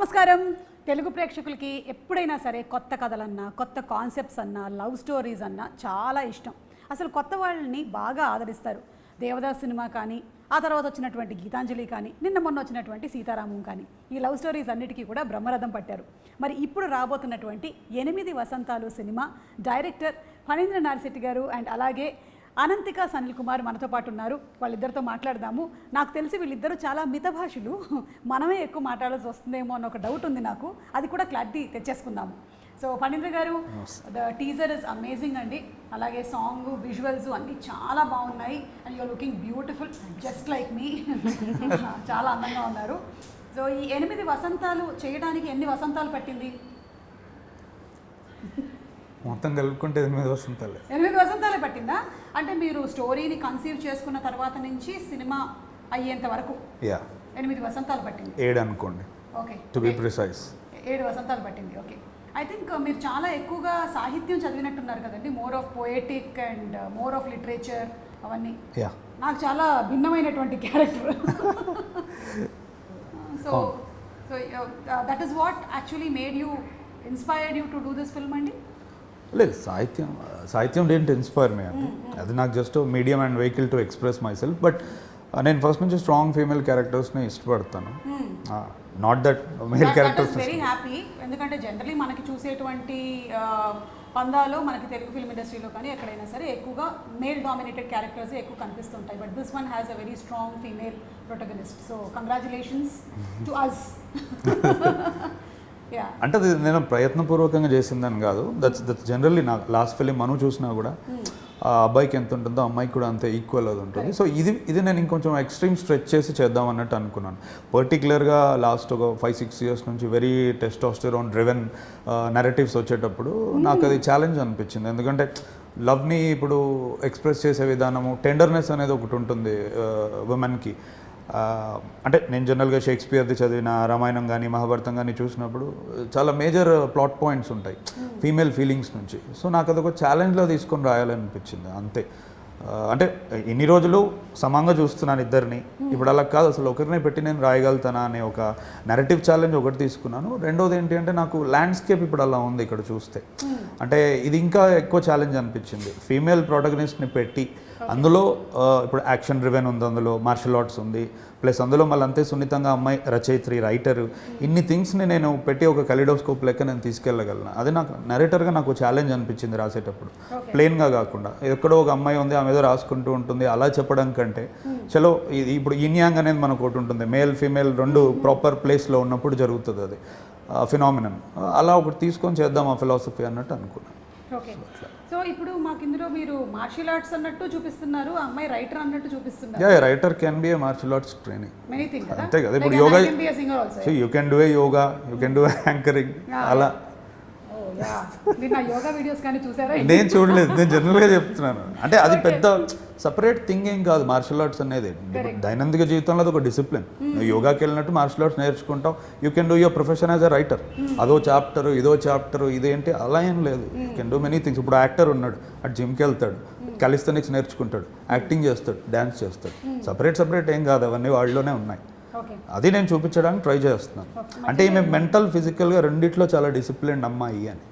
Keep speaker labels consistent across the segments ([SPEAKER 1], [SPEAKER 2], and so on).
[SPEAKER 1] నమస్కారం. తెలుగు ప్రేక్షకులకి ఎప్పుడైనా సరే కొత్త కథలన్నా, కొత్త కాన్సెప్ట్స్ అన్నా, లవ్ స్టోరీస్ అన్నా చాలా ఇష్టం. అసలు కొత్త వాళ్ళని బాగా ఆదరిస్తారు. దేవదాస్ సినిమా కానీ, ఆ తర్వాత వచ్చినటువంటి గీతాంజలి కానీ, నిన్న మొన్న వచ్చినటువంటి సీతారామం కానీ, ఈ లవ్ స్టోరీస్ అన్నిటికీ కూడా బ్రహ్మరథం పట్టారు. మరి ఇప్పుడు రాబోతున్నటువంటి 8 వసంతాలు సినిమా డైరెక్టర్ ఫణీంద్ర నారిశెట్టి గారు అండ్ అలాగే అనంతిక సనిల్ కుమార్ మనతో పాటు ఉన్నారు. వాళ్ళిద్దరితో మాట్లాడదాము. నాకు తెలిసి వీళ్ళిద్దరూ చాలా మితభాషులు, మనమే ఎక్కువ మాట్లాడాల్సి వస్తుందేమో అన్న ఒక డౌట్ ఉంది నాకు. అది కూడా క్లారిటీ తెచ్చేసుకుందాము. సో ఫణీంద్ర గారు, ద టీజర్ ఇస్ అమేజింగ్ అండి. అలాగే సాంగ్, విజువల్స్ అన్నీ చాలా బాగున్నాయి. And you're looking beautiful just like me. చాలా అందంగా ఉన్నారు. సో ఈ 8 వసంతాలు చేయడానికి ఎన్ని వసంతాలు పట్టింది?
[SPEAKER 2] మొత్తం కలుపుకుంటే 8 వసంతాలే.
[SPEAKER 1] 8 వసంతాలే పట్టిందా? అంటే మీరు స్టోరీని కన్సీవ్ చేసుకున్న తర్వాత నుంచి సినిమా అయ్యేంత వరకు 8 వసంతాలు పట్టింది.
[SPEAKER 2] 7 అనుకోండి.
[SPEAKER 1] ఓకే,
[SPEAKER 2] టు బి ప్రిసైజ్
[SPEAKER 1] 7 వసంతాలు పట్టింది. ఓకే, ఐ థింక్ మీరు చాలా ఎక్కువగా సాహిత్యం చదివినట్టున్నారు కదండి. More of poetic and more of literature అవన్నీ. నాకు చాలా భిన్నమైనటువంటి character. So so that is what actually made you inspired you to do this film అండి?
[SPEAKER 2] లేదు, సాహిత్యం డేంట్ ఇన్స్పైర్ మీ అండి. అది నాకు just medium and vehicle to express myself. But నేను ఫస్ట్ నుంచి స్ట్రాంగ్ ఫీమేల్ క్యారెక్టర్స్ని ఇష్టపడతాను. Not that male characters.
[SPEAKER 1] Very happy. ఎందుకంటే జనరలీ మనకి చూసేటువంటి పందాలో మనకి తెలుగు ఫిల్మ్ ఇండస్ట్రీలో కానీ ఎక్కడైనా సరే ఎక్కువగా మేల్ డామినేటెడ్ క్యారెక్టర్స్ ఎక్కువ కనిపిస్తుంటాయి. But this one has a very strong female protagonist. So congratulations to us.
[SPEAKER 2] అంటే అది నేను ప్రయత్నపూర్వకంగా చేసిందని కాదు. దట్స్ జనరల్లీ నా లాస్ట్ ఫిలిం మనం చూసినా కూడా ఆ అబ్బాయికి ఎంత ఉంటుందో అమ్మాయికి కూడా అంతే ఈక్వల్ అది ఉంటుంది. సో ఇది నేను ఇంకొంచెం ఎక్స్ట్రీమ్ స్ట్రెచ్ చేసి చేద్దాం అన్నట్టు అనుకున్నాను. పర్టికులర్గా లాస్ట్ ఒక 5-6 ఇయర్స్ నుంచి వెరీ టెస్టోస్టెరాన్ డ్రివెన్ నెరేటివ్స్ వచ్చేటప్పుడు నాకు అది ఛాలెంజ్ అనిపించింది. ఎందుకంటే లవ్ని ఇప్పుడు ఎక్స్ప్రెస్ చేసే విధానము, టెండర్నెస్ అనేది ఒకటి ఉంటుంది ఉమెన్కి. అంటే నేను జనరల్గా షేక్స్పియర్ది చదివిన రామాయణం కానీ మహాభారతం కానీ చూసినప్పుడు చాలా మేజర్ ప్లాట్ పాయింట్స్ ఉంటాయి ఫీమేల్ ఫీలింగ్స్ నుంచి. సో నాకు అదొక ఛాలెంజ్లో తీసుకొని రాయాలనిపించింది అంతే. అంటే ఇన్ని రోజులు సమంగా చూస్తున్నాను ఇద్దరిని, ఇప్పుడు అలా కాదు, అసలు ఒకరినే పెట్టి నేను రాయగలుగుతానా అనే ఒక నెరేటివ్ ఛాలెంజ్ ఒకటి తీసుకున్నాను. రెండోది ఏంటి అంటే నాకు ల్యాండ్స్కేప్ ఇప్పుడు అలా ఉంది ఇక్కడ చూస్తే. అంటే ఇది ఇంకా ఎక్కువ ఛాలెంజ్ అనిపించింది. ఫీమేల్ ప్రొటగనిస్ట్ని పెట్టి అందులో ఇప్పుడు యాక్షన్ డ్రివెన్ ఉంది, అందులో మార్షల్ ఆర్ట్స్ ఉంది, ప్లస్ అందులో మళ్ళీ అంతే సున్నితంగా అమ్మాయి రచయిత్రి, రైటరు, ఇన్ని థింగ్స్ని నేను పెట్టి ఒక కలిడోస్కోప్ లెక్క నేను తీసుకెళ్ళగలను. అది నాకు నరేటర్గా నాకు ఛాలెంజ్ అనిపించింది రాసేటప్పుడు. ప్లెయిన్గా కాకుండా ఎక్కడో ఒక అమ్మాయి ఉంది, ఆమె ఏదో రాసుకుంటూ ఉంటుంది అలా చెప్పడం కంటే చలో ఇది ఇప్పుడు ఇన్యాంగ్ అనేది మనకు ఒకటి ఉంటుంది, మేల్ ఫీమేల్ రెండు ప్రాపర్ ప్లేస్లో ఉన్నప్పుడు జరుగుతుంది అది ఫినామినన్. అలా ఒకటి తీసుకొని చేద్దాం ఆ ఫిలాసఫీ అన్నట్టు అనుకున్నాను.
[SPEAKER 1] ఓకే, సో ఇప్పుడు మాకు ఇందులో మీరు మార్షల్ ఆర్ట్స్ అన్నట్టు చూపిస్తున్నారు, అమ్మాయి రైటర్ అన్నట్టు చూపిస్తున్నారు.
[SPEAKER 2] Yeah, writer can be a martial arts training.
[SPEAKER 1] Many things కదా.
[SPEAKER 2] అంతే కదా. ఇప్పుడు yoga, so you can do a yoga, you can do anchoring అలా.
[SPEAKER 1] నా యోగా వీడియోస్ కానీ చూసారా?
[SPEAKER 2] నేను చూడలేదు, నేను జనరల్గా చెప్తున్నాను. అంటే అది పెద్ద సపరేట్ థింగ్ ఏం కాదు మార్షల్ ఆర్ట్స్ అనేది. దైనందిక జీవితంలో అది ఒక డిసిప్లిన్. నువ్వు యోగాకి వెళ్ళినట్టు మార్షల్ ఆర్ట్స్ నేర్చుకుంటావు. You can do your profession as a writer. అదో చాప్టరు ఇదో చాప్టరు ఇదేంటి అలా ఏం లేదు. You can do many things. ఇప్పుడు యాక్టర్ ఉన్నాడు, అటు జిమ్కి వెళ్తాడు, కాలిస్థెనిక్స్ నేర్చుకుంటాడు, యాక్టింగ్ చేస్తాడు, డ్యాన్స్ చేస్తాడు. సపరేట్ ఏం కాదు, అవన్నీ వాళ్ళలోనే ఉన్నాయి. అది నేను చూపించడానికి ట్రై చేస్తున్నాను. అంటే ఈమె మెంటల్ ఫిజికల్గా రెండిట్లో చాలా డిసిప్లిన్ అమ్మాయి అని.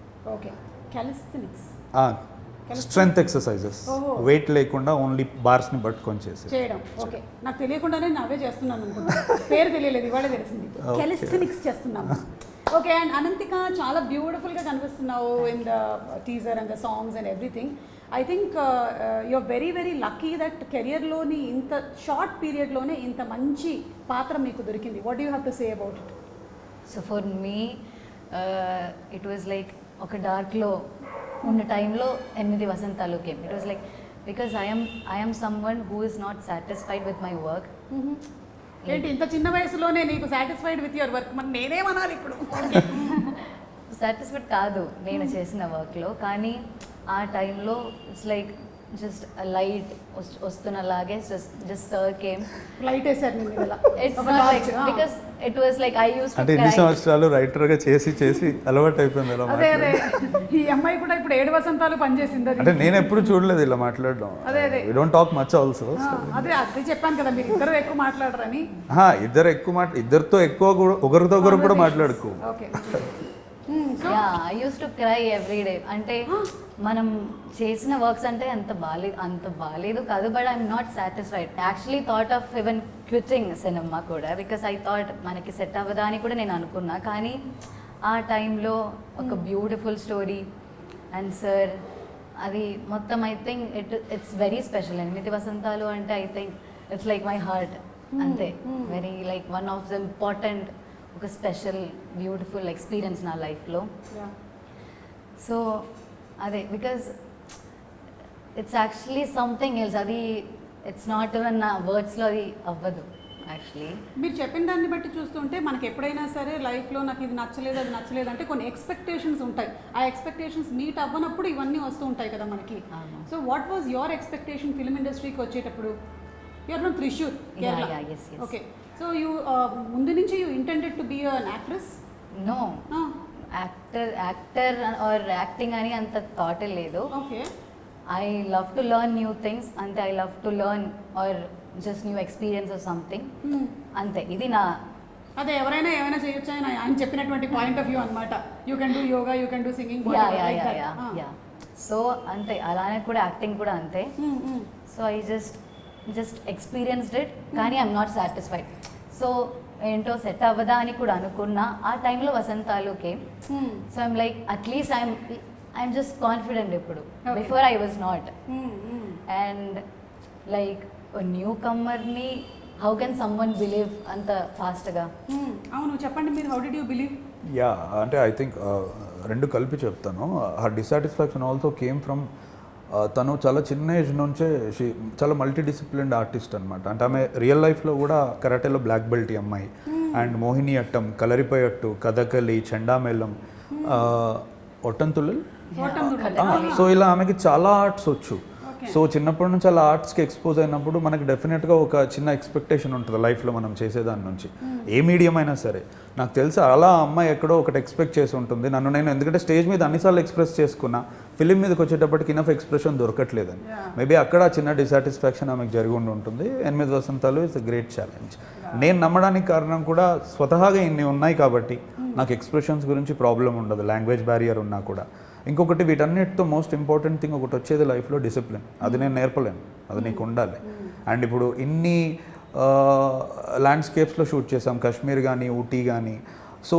[SPEAKER 2] స్ట్రెంగ్త్ ఎక్సర్సైజెస్, వెయిట్ లేకుండా ఓన్లీ బార్స్ని పట్టుకొని
[SPEAKER 1] చేయడం. ఓకే, నాకు తెలియకుండానే అవే చేస్తున్నాను అనుకుంటా, పేరు తెలియలేదు, ఇవాళ తెలిసింది. కాలిస్థెనిక్స్ చేస్తున్నాము. ఓకే, అండ్ అనంతిక చాలా బ్యూటిఫుల్గా కనిపిస్తున్నావు in the teaser and the songs and everything. I think you are very very lucky that కెరియర్లోని ఇంత షార్ట్ పీరియడ్లోనే ఇంత మంచి పాత్ర మీకు దొరికింది. What you have to say about it?
[SPEAKER 3] So for me it was like ఒక డార్క్లో ఉన్న టైంలో 8 వసంతాలు came. It was like because I'm someone who is not satisfied with my work.
[SPEAKER 1] ఏంటి ఇంత చిన్న వయసులోనే నీకు సాటిస్ఫైడ్ విత్ యువర్ వర్క్? మరి నేనేమనాలి ఇప్పుడు?
[SPEAKER 3] సాటిస్ఫైడ్ కాదు నేను చేసిన వర్క్లో, కానీ ఆ టైంలో ఇట్స్ లైక్ జస్ట్ లైట్ వస్తున్నలాగే జస్ట్ సర్ కేమ్.
[SPEAKER 1] లైట్ వేసారు నేను ఇలా
[SPEAKER 3] ఇట్స్
[SPEAKER 1] ఒక
[SPEAKER 3] నాట్ లైక్
[SPEAKER 1] torch, ఆ.
[SPEAKER 3] Because it was like I use
[SPEAKER 2] అంటే ఎన్ని సంవత్సరాలు రైటర్గా చేసి అలవాటు అయిపోయింది ఇలా
[SPEAKER 1] అదే అదే
[SPEAKER 2] మాట్లాడడం.
[SPEAKER 1] ఈ అమ్మాయి కూడా ఇప్పుడు 7 వసంతాలు పనిచేసింది అది.
[SPEAKER 2] అంటే నేను ఎప్పుడు చూడలేదు ఇలా మాట్లాడడం.
[SPEAKER 1] అదే, అదే.
[SPEAKER 2] We don't talk much also.
[SPEAKER 1] అదే అదే చెప్పాను కదా మీరు ఇద్దరు ఎక్కువ మాట్లాడరని.
[SPEAKER 2] ఇద్దరితో ఎక్కువ కూడా ఒకరితో కూడా మాట్లాడుకో.
[SPEAKER 1] Okay
[SPEAKER 3] yeah I use to cry every day. అంటే మనం చేసిన వర్క్స్ అంటే అంత బాగాలేదు కాదు, but I'm not satisfied. Actually thought of even quitting cinema కూడా, బికాస్ ఐ థాట్ మనకి సెట్ అవ్వదా అని కూడా నేను అనుకున్నా. కానీ ఆ టైంలో ఒక బ్యూటిఫుల్ స్టోరీ అండ్ సార్ అది మొత్తం I think it's very special. 8 Vasanthalu అంటే I think it's like my heart అంతే. Very like one of the important ఒక స్పెషల్ బ్యూటిఫుల్ ఎక్స్పీరియన్స్ నా లైఫ్లో. సో అదే because it's actually something else. అది ఇట్స్ నాట్ ఈవెన్ నా వర్డ్స్లో అది అవ్వదు యాక్చువల్లీ.
[SPEAKER 1] మీరు చెప్పిన దాన్ని బట్టి చూస్తుంటే మనకి ఎప్పుడైనా సరే లైఫ్లో నాకు ఇది నచ్చలేదు అది నచ్చలేదు అంటే కొన్ని ఎక్స్పెక్టేషన్స్ ఉంటాయి. ఆ ఎక్స్పెక్టేషన్స్ మీట్ అవ్వనప్పుడు ఇవన్నీ వస్తూ ఉంటాయి కదా మనకి. So what was your expectation film ఇండస్ట్రీకి వచ్చేటప్పుడు? You are from Thrissur, Kerala.
[SPEAKER 3] yes.
[SPEAKER 1] Okay, so you ముందు నుంచి you intended to be an actress?
[SPEAKER 3] No, actor or acting అని అంత థాటే లేదు.
[SPEAKER 1] Okay,
[SPEAKER 3] I love to learn new things అంతే. I love to learn or just new experience or something అంతే. ఇది నా
[SPEAKER 1] అదే ఎవరైనా ఏమైనా చేయొచ్చు అని ఆయన చెప్పినటువంటి పాయింట్ ఆఫ్ వ్యూ అనమాట. You can do yoga, you can do singing.
[SPEAKER 3] Yeah so అంతే. అలానే కూడా యాక్టింగ్ కూడా అంతే. So I just experienced it, కానీ ఐఎమ్ నాట్ సాటిస్ఫైడ్. సో ఏంటో సెట్ అవ్వదా అని కూడా అనుకున్నా. ఆ టైంలో Vasanthalu came. So I'm like at least I'm just confident ఇప్పుడు. Before I was not. And like new కమ్మర్ని హౌ కెన్ సమ్వన్ బిలీవ్ అంత ఫాస్ట్గా?
[SPEAKER 1] అవును, చెప్పండి మీరు. How did you believe?
[SPEAKER 2] Yeah అంటే ఐ థింక్ రెండు కలిపి చెప్తాను. Her dissatisfaction also came from తను చాలా చిన్న ఏజ్ నుంచే చాలా మల్టీ డిసిప్లిన్డ్ ఆర్టిస్ట్ అనమాట. అంటే ఆమె రియల్ లైఫ్లో కూడా కరాటేలో బ్లాక్ బెల్ట్ ఈ అమ్మాయి. అండ్ మోహిని అట్టం, కలరిపయట్టు, కథకలి, చెండామేళం, ఒట్టంతులల్. సో ఇలా ఆమెకి చాలా ఆర్ట్స్ వచ్చు. సో చిన్నప్పటి నుంచి అలా ఆర్ట్స్కి ఎక్స్పోజ్ అయినప్పుడు మనకి డెఫినెట్గా ఒక చిన్న ఎక్స్పెక్టేషన్ ఉంటుంది లైఫ్లో మనం చేసేదాని నుంచి, ఏ మీడియం అయినా సరే. నాకు తెలిసి అలా అమ్మాయి ఎక్కడో ఒకటి ఎక్స్పెక్ట్ చేసి ఉంటుంది. నేను ఎందుకంటే స్టేజ్ మీద అన్నిసార్లు ఎక్స్ప్రెస్ చేసుకున్నా, ఫిలిం మీదకి వచ్చేటప్పటికి ఇనఫ్ ఎక్స్ప్రెషన్ దొరకట్లేదని. మేబీ అక్కడ చిన్న డిసాటిస్ఫాక్షన్ ఆమెకు జరిగి ఉంటుంది. 8 వసంతాలు ఇట్స్ ఎ గ్రేట్ ఛాలెంజ్. నేను నమ్మడానికి కారణం కూడా స్వతహాగా ఇన్ని ఉన్నాయి కాబట్టి నాకు ఎక్స్ప్రెషన్స్ గురించి ప్రాబ్లం ఉండదు, లాంగ్వేజ్ బ్యారియర్ ఉన్నా కూడా. ఇంకొకటి వీటన్నిటితో మోస్ట్ ఇంపార్టెంట్ థింగ్ ఒకటి వచ్చేది లైఫ్లో డిసిప్లిన్. అది నేను నేర్పలేను, అది నీకు ఉండాలి. అండ్ ఇప్పుడు ఇన్ని ల్యాండ్స్కేప్స్లో షూట్ చేసాం, కాశ్మీర్ కానీ ఊటీ కానీ. సో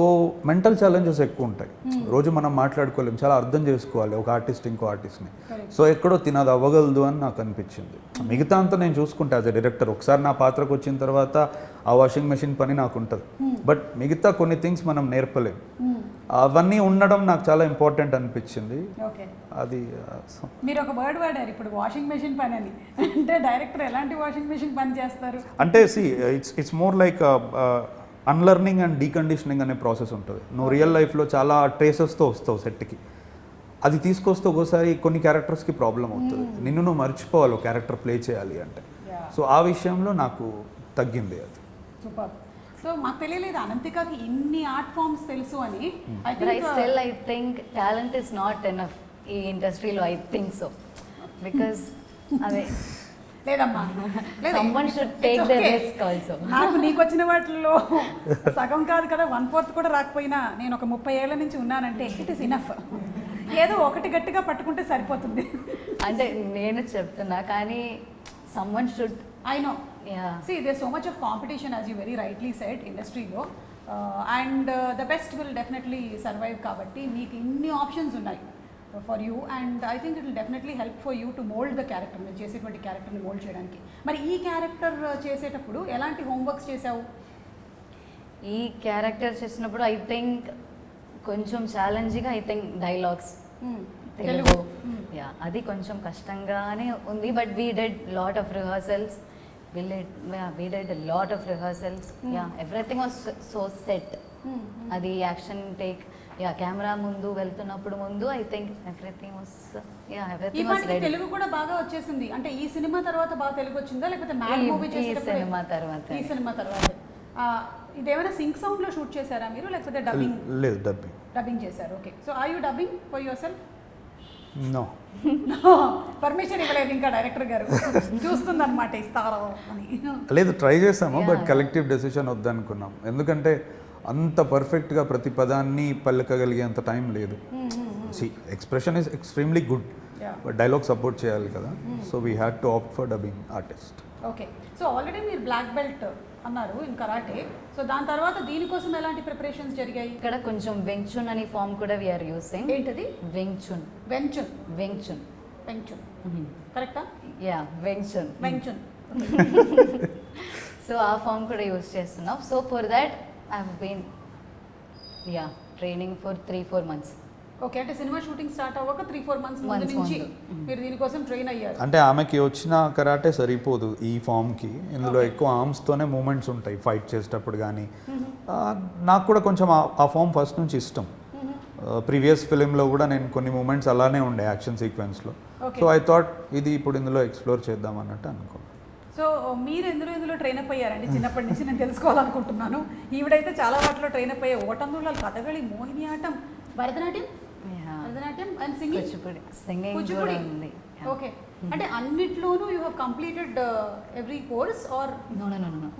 [SPEAKER 2] మెంటల్ ఛాలెంజెస్ ఎక్కువ ఉంటాయి. రోజు మనం మాట్లాడుకోలేము, చాలా అర్థం చేసుకోవాలి ఒక ఆర్టిస్ట్ ఇంకో ఆర్టిస్ట్ని. సో ఎక్కడో తినది అవ్వగలదు అని నాకు అనిపించింది. మిగతా అంతా నేను చూసుకుంటా యాజ్ ఎ డైరెక్టర్. ఒకసారి నా పాత్రకు వచ్చిన తర్వాత ఆ వాషింగ్ మెషిన్ పని నాకు ఉంటుంది. బట్ మిగతా కొన్ని థింగ్స్ మనం నేర్పలేము. అవన్నీ ఉండడం నాకు చాలా ఇంపార్టెంట్ అనిపించింది. అది
[SPEAKER 1] మీరు ఒక వర్డ్ వాడారు ఇప్పుడు, వాషింగ్ మెషిన్ పని అని. అంటే డైరెక్టర్ ఎలాంటి వాషింగ్ మెషిన్ పని చేస్తారు
[SPEAKER 2] అంటే it's more like unlearning and deconditioning అనే ప్రాసెస్ ఉంటుంది. నువ్వు రియల్ లైఫ్లో చాలా ట్రేసెస్తో వస్తావు సెట్కి. అది తీసుకొస్తే ఒక్కోసారి కొన్ని క్యారెక్టర్స్కి ప్రాబ్లం అవుతుంది. నిన్ను నువ్వు మర్చిపోవాలి క్యారెక్టర్ ప్లే చేయాలి అంటే. సో ఆ విషయంలో నాకు తగ్గింది అది.
[SPEAKER 1] సూపర్. సో మాకు తెలియలేదు అనంతికకి ఇన్ని ఆర్ట్ ఫామ్స్ తెలుసు అని.
[SPEAKER 3] I think talent is not enough ఈ ఇండస్ట్రీలో. ఐ థింక్ సో బికాస్ అదే
[SPEAKER 1] లేదమ్మా,
[SPEAKER 3] someone should take the risk also.
[SPEAKER 1] నాకు నీకు వచ్చిన వాటిల్లో సగం కాదు కదా, 1/4 కూడా రాకపోయినా నేను ఒక 30 ఏళ్ల నుంచి ఉన్నానంటే ఇట్ ఈస్ ఇనఫ్. ఏదో ఒకటి గట్టిగా పట్టుకుంటే సరిపోతుంది.
[SPEAKER 3] అంటే నేను చెప్తున్నా కానీ someone should.
[SPEAKER 1] I know. Yeah. See, there's so much of competition, as you very rightly said, industry-lo. And the best will definitely survive kabatti. Meeku inni options unnai for you, and I think it will definitely help for you to mold the character. మీరు చేసేటువంటి క్యారెక్టర్ని mould చేయడానికి. మరి ఈ character చేసేటప్పుడు ఎలాంటి homeworks చేసావు?
[SPEAKER 3] ఈ క్యారెక్టర్ చేసినప్పుడు ఐ థింక్ కొంచెం challenging. I think dialogues Telugu, yeah అది కొంచెం కష్టంగానే ఉంది. But we did lot of rehearsals. we did a lot of rehearsals. Yeah, everything was so set. అది యాక్షన్ టేక్ యా కెమెరా ముందు వెళ్తున్నప్పుడు ముందు ఐ థింక్ ఎవ్రీథింగ్ వాస్
[SPEAKER 1] ఈ
[SPEAKER 3] ఎవ్రీథింగ్ వాస్
[SPEAKER 1] పాటికి
[SPEAKER 3] రెడీ.
[SPEAKER 1] తెలుగు కూడా బాగా వచ్చేసింది. అంటే ఈ సినిమా తర్వాత బాగా తెలుగు వచ్చిందా లేకపోతే మ్యాడ్ మూవీ
[SPEAKER 3] ఈ
[SPEAKER 1] చేసేటప్పుడు
[SPEAKER 3] సినిమా తర్వాత
[SPEAKER 1] ఈ సినిమా తర్వాత ఇదేమైనా సింక్ సౌండ్ లో షూట్ చేశారా మీరు లేకపోతే డబ్బింగ్
[SPEAKER 2] లేదు డబ్బింగ్.
[SPEAKER 1] డబ్బింగ్ చేశారు? Okay. So are you dubbing for yourself?
[SPEAKER 2] No,
[SPEAKER 1] permission ఇవ్వలేదు ఇంకా డైరెక్టర్ గారు, చూస్తుందన్నమాట ఇస్తారో అని.
[SPEAKER 2] లేదు ట్రై చేసాము బట్
[SPEAKER 3] Yeah.
[SPEAKER 2] కలెక్టివ్ డెసిషన్ వద్దనుకున్నాం. ఎందుకంటే అంత పర్ఫెక్ట్గా ప్రతి పదాన్ని పలకగలిగేంత టైం లేదు. See expression is extremely good
[SPEAKER 1] Yeah.
[SPEAKER 2] But dialogue support చేయాలి కదా. So we had to opt for dubbing artist.
[SPEAKER 1] Okay. So already మీరు బ్లాక్ బెల్ట్ అన్నారు ఇన్ కరాటే. సో దాని తర్వాత దీనికోసం ఎలాంటి ప్రిపరేషన్స్ జరిగాయి?
[SPEAKER 3] ఇక్కడ కొంచెం వెంగ్చున్ అనే ఫామ్ కూడా వి ఆర్ యూసింగ్.
[SPEAKER 1] ఏంటది?
[SPEAKER 3] వెంగ్చున్.
[SPEAKER 1] వెంచున్.
[SPEAKER 3] వెంగ్చున్.
[SPEAKER 1] వెంచున్ కరెక్టా?
[SPEAKER 3] Yeah Wing Chun.
[SPEAKER 1] వెంచున్.
[SPEAKER 3] సో ఆ ఫామ్ కూడా యూస్ చేస్తున్నాం. So for that I have been training for 3-4 months.
[SPEAKER 1] Okay. అంటే సినిమా షూటింగ్ స్టార్ట్ అవ్వక 3-4 months ముందు
[SPEAKER 3] Months
[SPEAKER 1] నుంచి
[SPEAKER 3] ముందు.
[SPEAKER 1] మీరు దీనికోసం ట్రైన్ అయ్యారు.
[SPEAKER 2] అంటే ఆమెకి వచ్చిన కరాటే సరిపోదు ఈ ఫామ్కి. ఇందులో ఎక్కువ ఆర్మ్స్తోనే మూమెంట్స్ ఉంటాయి ఫైట్ చేసేటప్పుడు కానీ. నాకు కూడా కొంచెం ఆ ఫామ్ ఫస్ట్ నుంచి ఇష్టం. ప్రీవియస్ ఫిలింలో కూడా నేను కొన్ని మూమెంట్స్ అలానే ఉండే యాక్షన్ సీక్వెన్స్లో.
[SPEAKER 1] Okay.
[SPEAKER 2] సో ఐ థాట్ ఇది ఇప్పుడు ఇందులో ఎక్స్ప్లోర్ చేద్దాం అన్నట్టు అనుకున్నాను.
[SPEAKER 1] సో మీరు ఎందులో ట్రైన్ అప్ అయ్యారండి? చిన్నప్పటి నుంచి నేను తెలుసుకోవాలనుకుంటున్నాను. ఈవిడైతే చాలా వాటిలో ట్రైన్ అప్ అయ్యే. Ottamthullal, Kathakali, Mohiniyattam, Bharatanatyam, Bharatanatyam and singing.
[SPEAKER 3] Kuchipudi singing కూడా
[SPEAKER 1] కూచిపూడి
[SPEAKER 3] ఉంది.
[SPEAKER 1] ఓకే. అంటే అన్నిట్లోనూ you have completed every course or?
[SPEAKER 3] No no no no.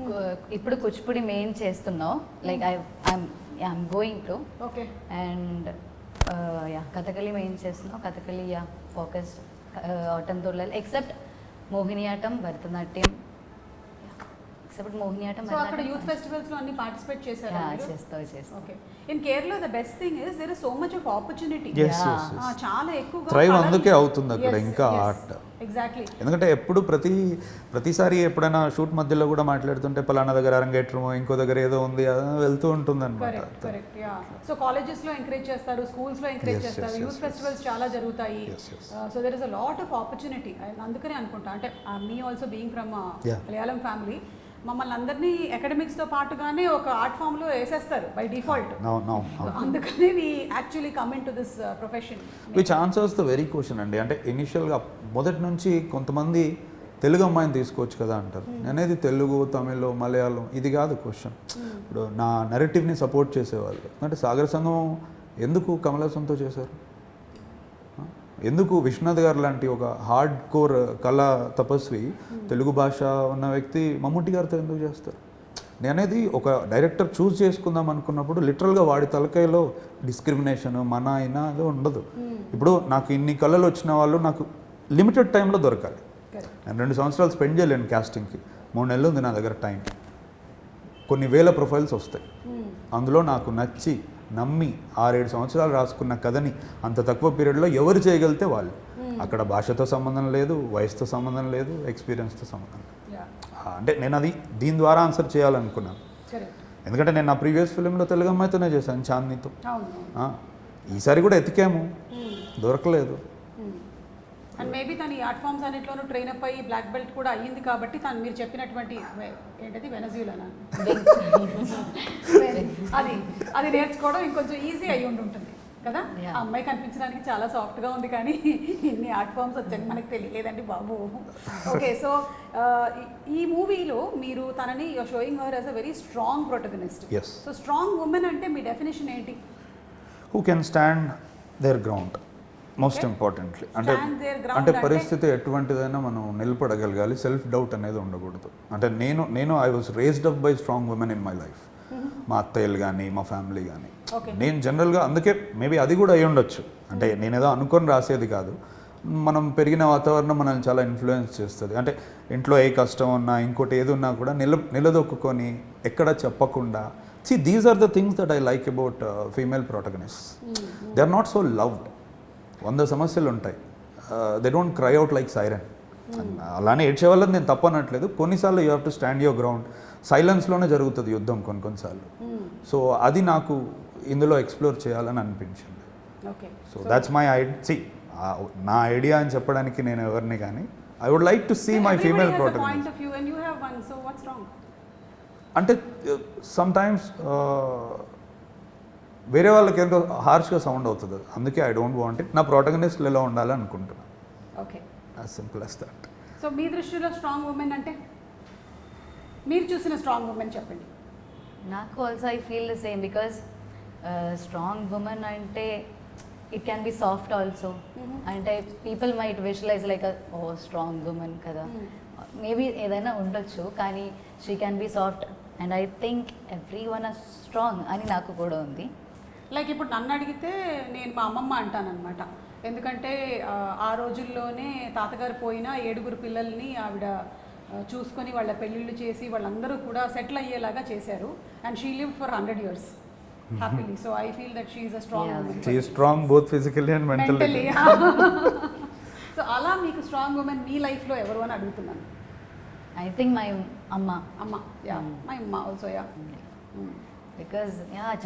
[SPEAKER 3] ఇప్పుడు కూచిపూడి మెయిన్ చేస్తున్నావు. Like I'm going to.
[SPEAKER 1] Okay.
[SPEAKER 3] And Kathakali main చేస్తున్నావు. Kathakali focus Ottamthullal except Mohiniyattam, Bharatanatyam. Except Mohiniyattam,
[SPEAKER 1] so అక్కడ యూత్ ఫెస్టివల్స్ లో అన్ని పార్టిసిపేట్ చేశారా మీరు?
[SPEAKER 3] చేస్తావు.
[SPEAKER 1] Okay. In Kerala the best thing is there is so much of opportunity.
[SPEAKER 2] Yes, yes, yes.
[SPEAKER 1] చాలా ఎక్కువగా
[SPEAKER 2] Thrive అందుకే అవుతుంది అక్కడ ఇంకా art.
[SPEAKER 1] ఎగ్జాక్ట్లీ.
[SPEAKER 2] ఎందుకంటే ఎప్పుడు ప్రతిసారి ఎప్పుడైనా షూట్ మధ్యలో కూడా మాట్లాడుతుంటే పలానా దగ్గర అరంగేట్రమో ఇంకో దగ్గర ఏదో ఉంది వెళ్తూ ఉంటుంది అనమాట.
[SPEAKER 1] కరెక్ట్. యా. సో కాలేజెస్ లో ఎంకరేజ్ చేస్తారు, స్కూల్స్ లో ఎంకరేజ్
[SPEAKER 2] Yes,
[SPEAKER 1] చేస్తారు,
[SPEAKER 2] yes,
[SPEAKER 1] యూత్
[SPEAKER 2] yes,
[SPEAKER 1] ఫెస్టివల్స్ చాలా జరుగుతాయి.
[SPEAKER 2] Yes, yes.
[SPEAKER 1] So there is a lot of opportunity. అందుకనే అనుకుంటా. అంటే me also being from
[SPEAKER 2] Yeah.
[SPEAKER 1] Malayalam family, మమ్మల్ని అందరినీ అకాడమిక్స్ తో పాటుగానే ఒక ఆర్ట్ ఫామ్ లో వేసేస్తారు బై డిఫాల్ట్.
[SPEAKER 2] No.
[SPEAKER 1] అందుకనే we actually come in to this profession.
[SPEAKER 2] Which answers the very question అండి. అంటే ఇనిషియల్గా మొదటి నుంచి కొంతమంది తెలుగు అమ్మాయిని తీసుకోవచ్చు కదా అంటారు. అనేది తెలుగు, తమిళ్, మలయాళం ఇది కాదు క్వశ్చన్. ఇప్పుడు నా నెరేటివ్ని సపోర్ట్ చేసేవాళ్ళు అంటే సాగర సంఘం ఎందుకు కమలాసంతో చేశారు? ఎందుకు విశ్వనాథ్ గారు లాంటి ఒక హార్డ్ కోర్ కళా తపస్వి తెలుగు భాష ఉన్న వ్యక్తి మమ్ముట్టి గారితో ఎందుకు చేస్తారు? నేనేది ఒక డైరెక్టర్ చూస్ చేసుకుందాం అనుకున్నప్పుడు లిటరల్గా వాడి తలకాయలో డిస్క్రిమినేషన్ మన అయినా అది ఉండదు. ఇప్పుడు నాకు ఇన్ని కళలు వచ్చిన వాళ్ళు నాకు లిమిటెడ్ టైంలో దొరకాలి. నేను 2 సంవత్సరాలు స్పెండ్ చేయలేను క్యాస్టింగ్కి. 3 నెలలు ఉంది నా దగ్గర టైం. కొన్ని వేల ప్రొఫైల్స్ వస్తాయి. అందులో నాకు నచ్చి నమ్మి 6-7 సంవత్సరాలు రాసుకున్న కథని అంత తక్కువ పీరియడ్లో ఎవరు చేయగలిగితే వాళ్ళు. అక్కడ భాషతో సంబంధం లేదు, వయసుతో సంబంధం లేదు, ఎక్స్పీరియన్స్తో సంబంధం లేదు. అంటే నేను అది దీని ద్వారా ఆన్సర్ చేయాలనుకున్నాను. ఎందుకంటే నేను నా ప్రీవియస్ ఫిలింలో తెలుగు అమ్మాయితోనే చేశాను, చాందినితో. ఈసారి కూడా ఎతికాము, దొరకలేదు.
[SPEAKER 1] అండ్ మేబీ తను ఈ ఆర్ట్ ఫామ్స్ అన్నింటిలోనూ ట్రైన్ అప్ అయ్యి బ్లాక్ బెల్ట్ కూడా అయ్యింది కాబట్టి తను మీరు చెప్పినటువంటి ఏంటది వెనజులానా అది నేర్చుకోవడం ఇంకొంచెం ఈజీ అయ్యి ఉంటుంది కదా. ఆ అమ్మాయి కనిపించడానికి చాలా సాఫ్ట్గా ఉంది కానీ ఇన్ని ఆర్ట్ ఫామ్స్ వచ్చాయి మనకు తెలియలేదండి బాబు. ఓకే. సో ఈ మూవీలో మీరు తనని showing her as a very strong protagonist.
[SPEAKER 2] Yes.
[SPEAKER 1] So strong women అంటే మీ డెఫినేషన్ ఏంటి?
[SPEAKER 2] Who can stand their ground most importantly. అంటే పరిస్థితి ఎటువంటిదైనా మనం నిలబడగలగాలి. సెల్ఫ్ డౌట్ అనేది ఉండకూడదు. అంటే నేను I was raised up by strong women in my life. మా అత్తయ్యలు కానీ మా ఫ్యామిలీ కానీ. నేను జనరల్గా అందుకే మేబీ అది కూడా అయి ఉండొచ్చు. అంటే నేనేదో అనుకొని రాసేది కాదు. మనం పెరిగిన వాతావరణం మనల్ని చాలా ఇన్ఫ్లుయెన్స్ చేస్తుంది. అంటే ఇంట్లో ఏ కష్టం ఉన్నా ఇంకోటి ఏది ఉన్నా కూడా నిలదొక్కుని ఎక్కడ చెప్పకుండా. See, these are the things that I like about female protagonists. They are not so loved. 100 సమస్యలు ఉంటాయి. They don't cry out like siren. అలానే ఏడ్చే వాళ్ళని నేను తప్పనట్లేదు. కొన్నిసార్లు you have to stand your ground. సైలెన్స్లోనే జరుగుతుంది యుద్ధం కొన్నిసార్లు. సో అది నాకు ఇందులో ఎక్స్ప్లోర్ చేయాలని అనిపించింది. So that's my idea. నా ఐడియా అని చెప్పడానికి నేను ఎవరిని కానీ I would like to see my female protagonist. అంటే సమ్ టైమ్స్ వేరే వాళ్ళకి ఎంతో హార్ష్గా సౌండ్ అవుతుంది, అందుకే ఐ డోంట్ వాంట్ ఇట్. నా ప్రోటగనిస్ట్లు ఎలా ఉండాలి అనుకుంటున్నాను.
[SPEAKER 1] Okay,
[SPEAKER 2] as simple as that.
[SPEAKER 1] So మీ దృష్టిలో స్ట్రాంగ్ ఉమెన్ అంటే మీరు చూసిన స్ట్రాంగ్ ఉమెన్ చెప్పండి.
[SPEAKER 3] నాకు also I feel the same because strong women అంటే it can be soft also. అంటే people might visualize like oh strong women కదా, మేబీ ఏదైనా ఉండొచ్చు, కానీ she can be soft and I think everyone are strong అని నాకు కూడా ఉంది.
[SPEAKER 1] లైక్ ఇప్పుడు నన్ను అడిగితే నేను మా అమ్మమ్మ అంటానన్నమాట. ఎందుకంటే ఆ రోజుల్లోనే తాతగారు పోయిన 7 పిల్లల్ని ఆవిడ చూసుకొని వాళ్ళ పెళ్ళిళ్ళు చేసి వాళ్ళందరూ కూడా సెటిల్ అయ్యేలాగా చేశారు. And she lived for 100 years happily. So I feel that she is a strong women.
[SPEAKER 2] She is strong both physically and mentally.
[SPEAKER 1] So అలా మీకు స్ట్రాంగ్ ఉమెన్ మీ లైఫ్లో ఎవరు అని అడుగుతున్నాను.
[SPEAKER 3] ఐ థింక్ మై అమ్మ.
[SPEAKER 1] యా, మై అమ్మ ఆల్సో. యా,
[SPEAKER 3] బికాజ్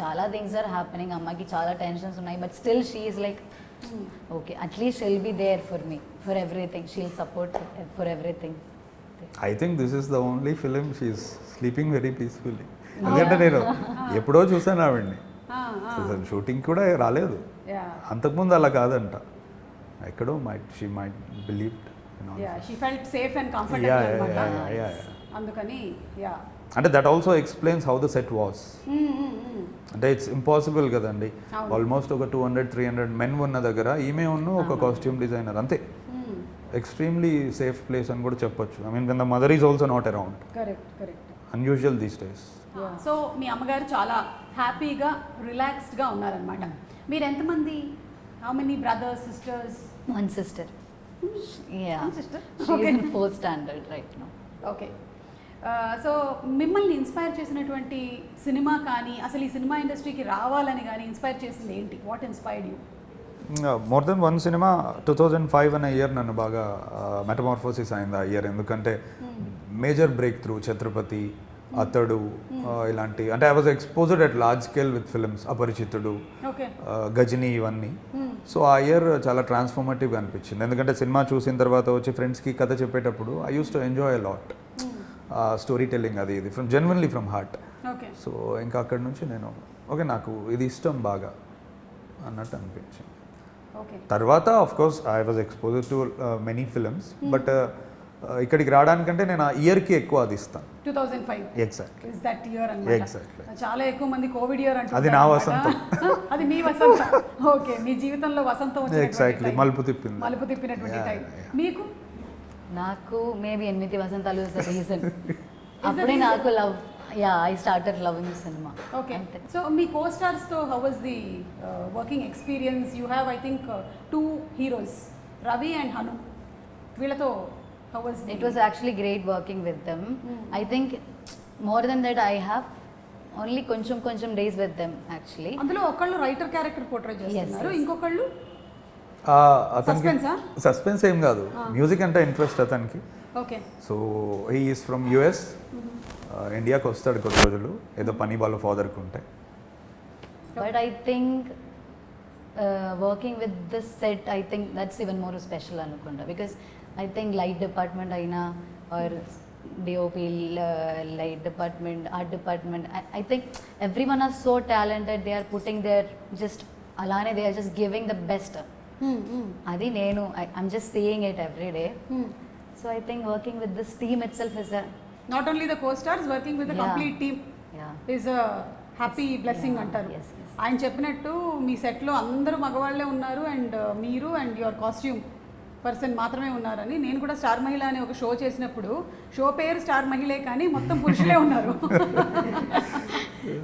[SPEAKER 3] చాలా థింగ్స్ ఆర్ హ్యాపెనింగ్, అమ్మకి చాలా టెన్షన్స్ ఉన్నాయి, but still she is like okay, at least she'll be there for me for everything, she'll support for everything.
[SPEAKER 2] I think this is the only film she is sleeping very peacefully. ఎందుకంటే నేను ఎప్పుడో చూసాను ఆవిడ్ని, shooting కూడా రాలేదు. అంతకుముందు అలా కాదంట, ఎక్కడో she might believed.
[SPEAKER 1] She felt safe and comfortable అందుకని. యా,
[SPEAKER 2] అంటే that also explains how the set was. అంటే ఇట్స్ ఇంపాసిబుల్ కదండి, ఆల్మోస్ట్ ఒక 200-300 మెన్ ఉన్న దగ్గర ఈమె ఉన్న ఒక కాస్ట్యూమ్ డిజైనర్ అంతే. ఎక్స్ట్రీమ్లీ సేఫ్ ప్లేస్ అని కూడా చెప్పొచ్చు. I mean when the mother is also not around.
[SPEAKER 1] Correct.
[SPEAKER 2] Unusual these days.
[SPEAKER 1] So మీ అమ్మగారు చాలా హ్యాపీగా రిలాక్స్డ్గా ఉన్నారనమాట. మీరు ఎంతమంది? How many brothers, sisters?
[SPEAKER 3] One sister. Yeah.
[SPEAKER 1] One sister?
[SPEAKER 3] She
[SPEAKER 1] Okay.
[SPEAKER 3] is in 4th standard right now.
[SPEAKER 1] Okay. So మిమ్మల్ని inspire చేసినటువంటి సినిమా కానీ, అసలు ఈ సినిమా ఇండస్ట్రీకి రావాలని కానీ ఇన్స్పైర్ చేసింది ఏంటి? What inspired you?
[SPEAKER 2] More than one cinema 2005 అనే ఇయర్ నన్ను బాగా మెటమార్ఫోసిస్ అయింది ఆ ఇయర్. ఎందుకంటే major break through Chhatrapati, Athadu, ఇలాంటి, అంటే I was exposed at large scale with films, Aparichithudu, Ghajini, ఇవన్నీ. సో ఆ ఇయర్ చాలా ట్రాన్స్ఫార్మేటివ్గా అనిపించింది. ఎందుకంటే సినిమా చూసిన తర్వాత వచ్చి ఫ్రెండ్స్కి కథ చెప్పేటప్పుడు I use to enjoy a lot story telling, అది ఇది from genuinely from heart. So ఇంకా అక్కడి నుంచి నేను ఓకే నాకు ఇది ఇష్టం బాగా అన్నట్టు అనిపించింది. తర్వాత of course I was exposed to many films, but ఇక్కడికి రావడానికంటే నేను ఆ ఇయర్కి ఎక్కువ అది ఇస్తాను.
[SPEAKER 1] 2005
[SPEAKER 2] ఎగ్జాక్ట్లీ.
[SPEAKER 1] ఇస్ దట్ ఇయర్ అన్నమాట.
[SPEAKER 2] ఎగ్జాక్ట్లీ.
[SPEAKER 1] చాలా ఎక్కువ మంది కోవిడ్ ఇయర్ అంటారు.
[SPEAKER 2] అది నా వసంతం.
[SPEAKER 1] అది మీ వసంతం. ఓకే, మీ జీవితంలో వసంతం వచ్చినటువంటి
[SPEAKER 2] ఎగ్జాక్ట్లీ,
[SPEAKER 1] టైం.
[SPEAKER 2] మలుపు
[SPEAKER 1] తిప్పినటువంటి టైం. మీకు?
[SPEAKER 3] నాకు మేబీ 8 వసంతాలు ఇస్ ద రీజన్. అప్పుడే నాకు love, I started loving cinema.
[SPEAKER 1] Okay, so మీ కో స్టార్స్తో how was the working experience? You have I think 2 heroes, Ravi and Hanu. వీళ్ళతో how was
[SPEAKER 3] it? Was actually great working with them. I think more than that I have only కొంచెం days with them actually.
[SPEAKER 1] అందులో ఒకళ్ళు writer character portray చేస్తున్నారు, ఇంకొకళ్ళు
[SPEAKER 2] అతనికి suspense ఏం కాదు, music అంటే ఇంట్రెస్ట్ అతనికి.
[SPEAKER 1] Okay.
[SPEAKER 2] So he is from US, ఇండియాకి వస్తాడు కొన్ని రోజులు, ఏదో పని వాళ్ళ ఫాదర్కి ఉంటాయి.
[SPEAKER 3] But I think working with this set, I think that's even more special అనుకుంటా. Because I think light department aina or DOP, light department, art department, I think everyone are so talented. They are putting their just alane, they are just giving the best. Adi nenu I'm just seeing it every day. So I think working with this team itself is a
[SPEAKER 1] not only the co-stars, working with the complete team is a happy blessing antaru.
[SPEAKER 3] Yes.
[SPEAKER 1] ఆయన చెప్పినట్టు మీ సెట్లో అందరూ మగవాళ్ళే ఉన్నారు and మీరు and your costume person మాత్రమే ఉన్నారని. నేను కూడా స్టార్ మహిళ అనే ఒక షో చేసినప్పుడు షో పేరు స్టార్ మహిళే కానీ మొత్తం పురుషులే ఉన్నారు.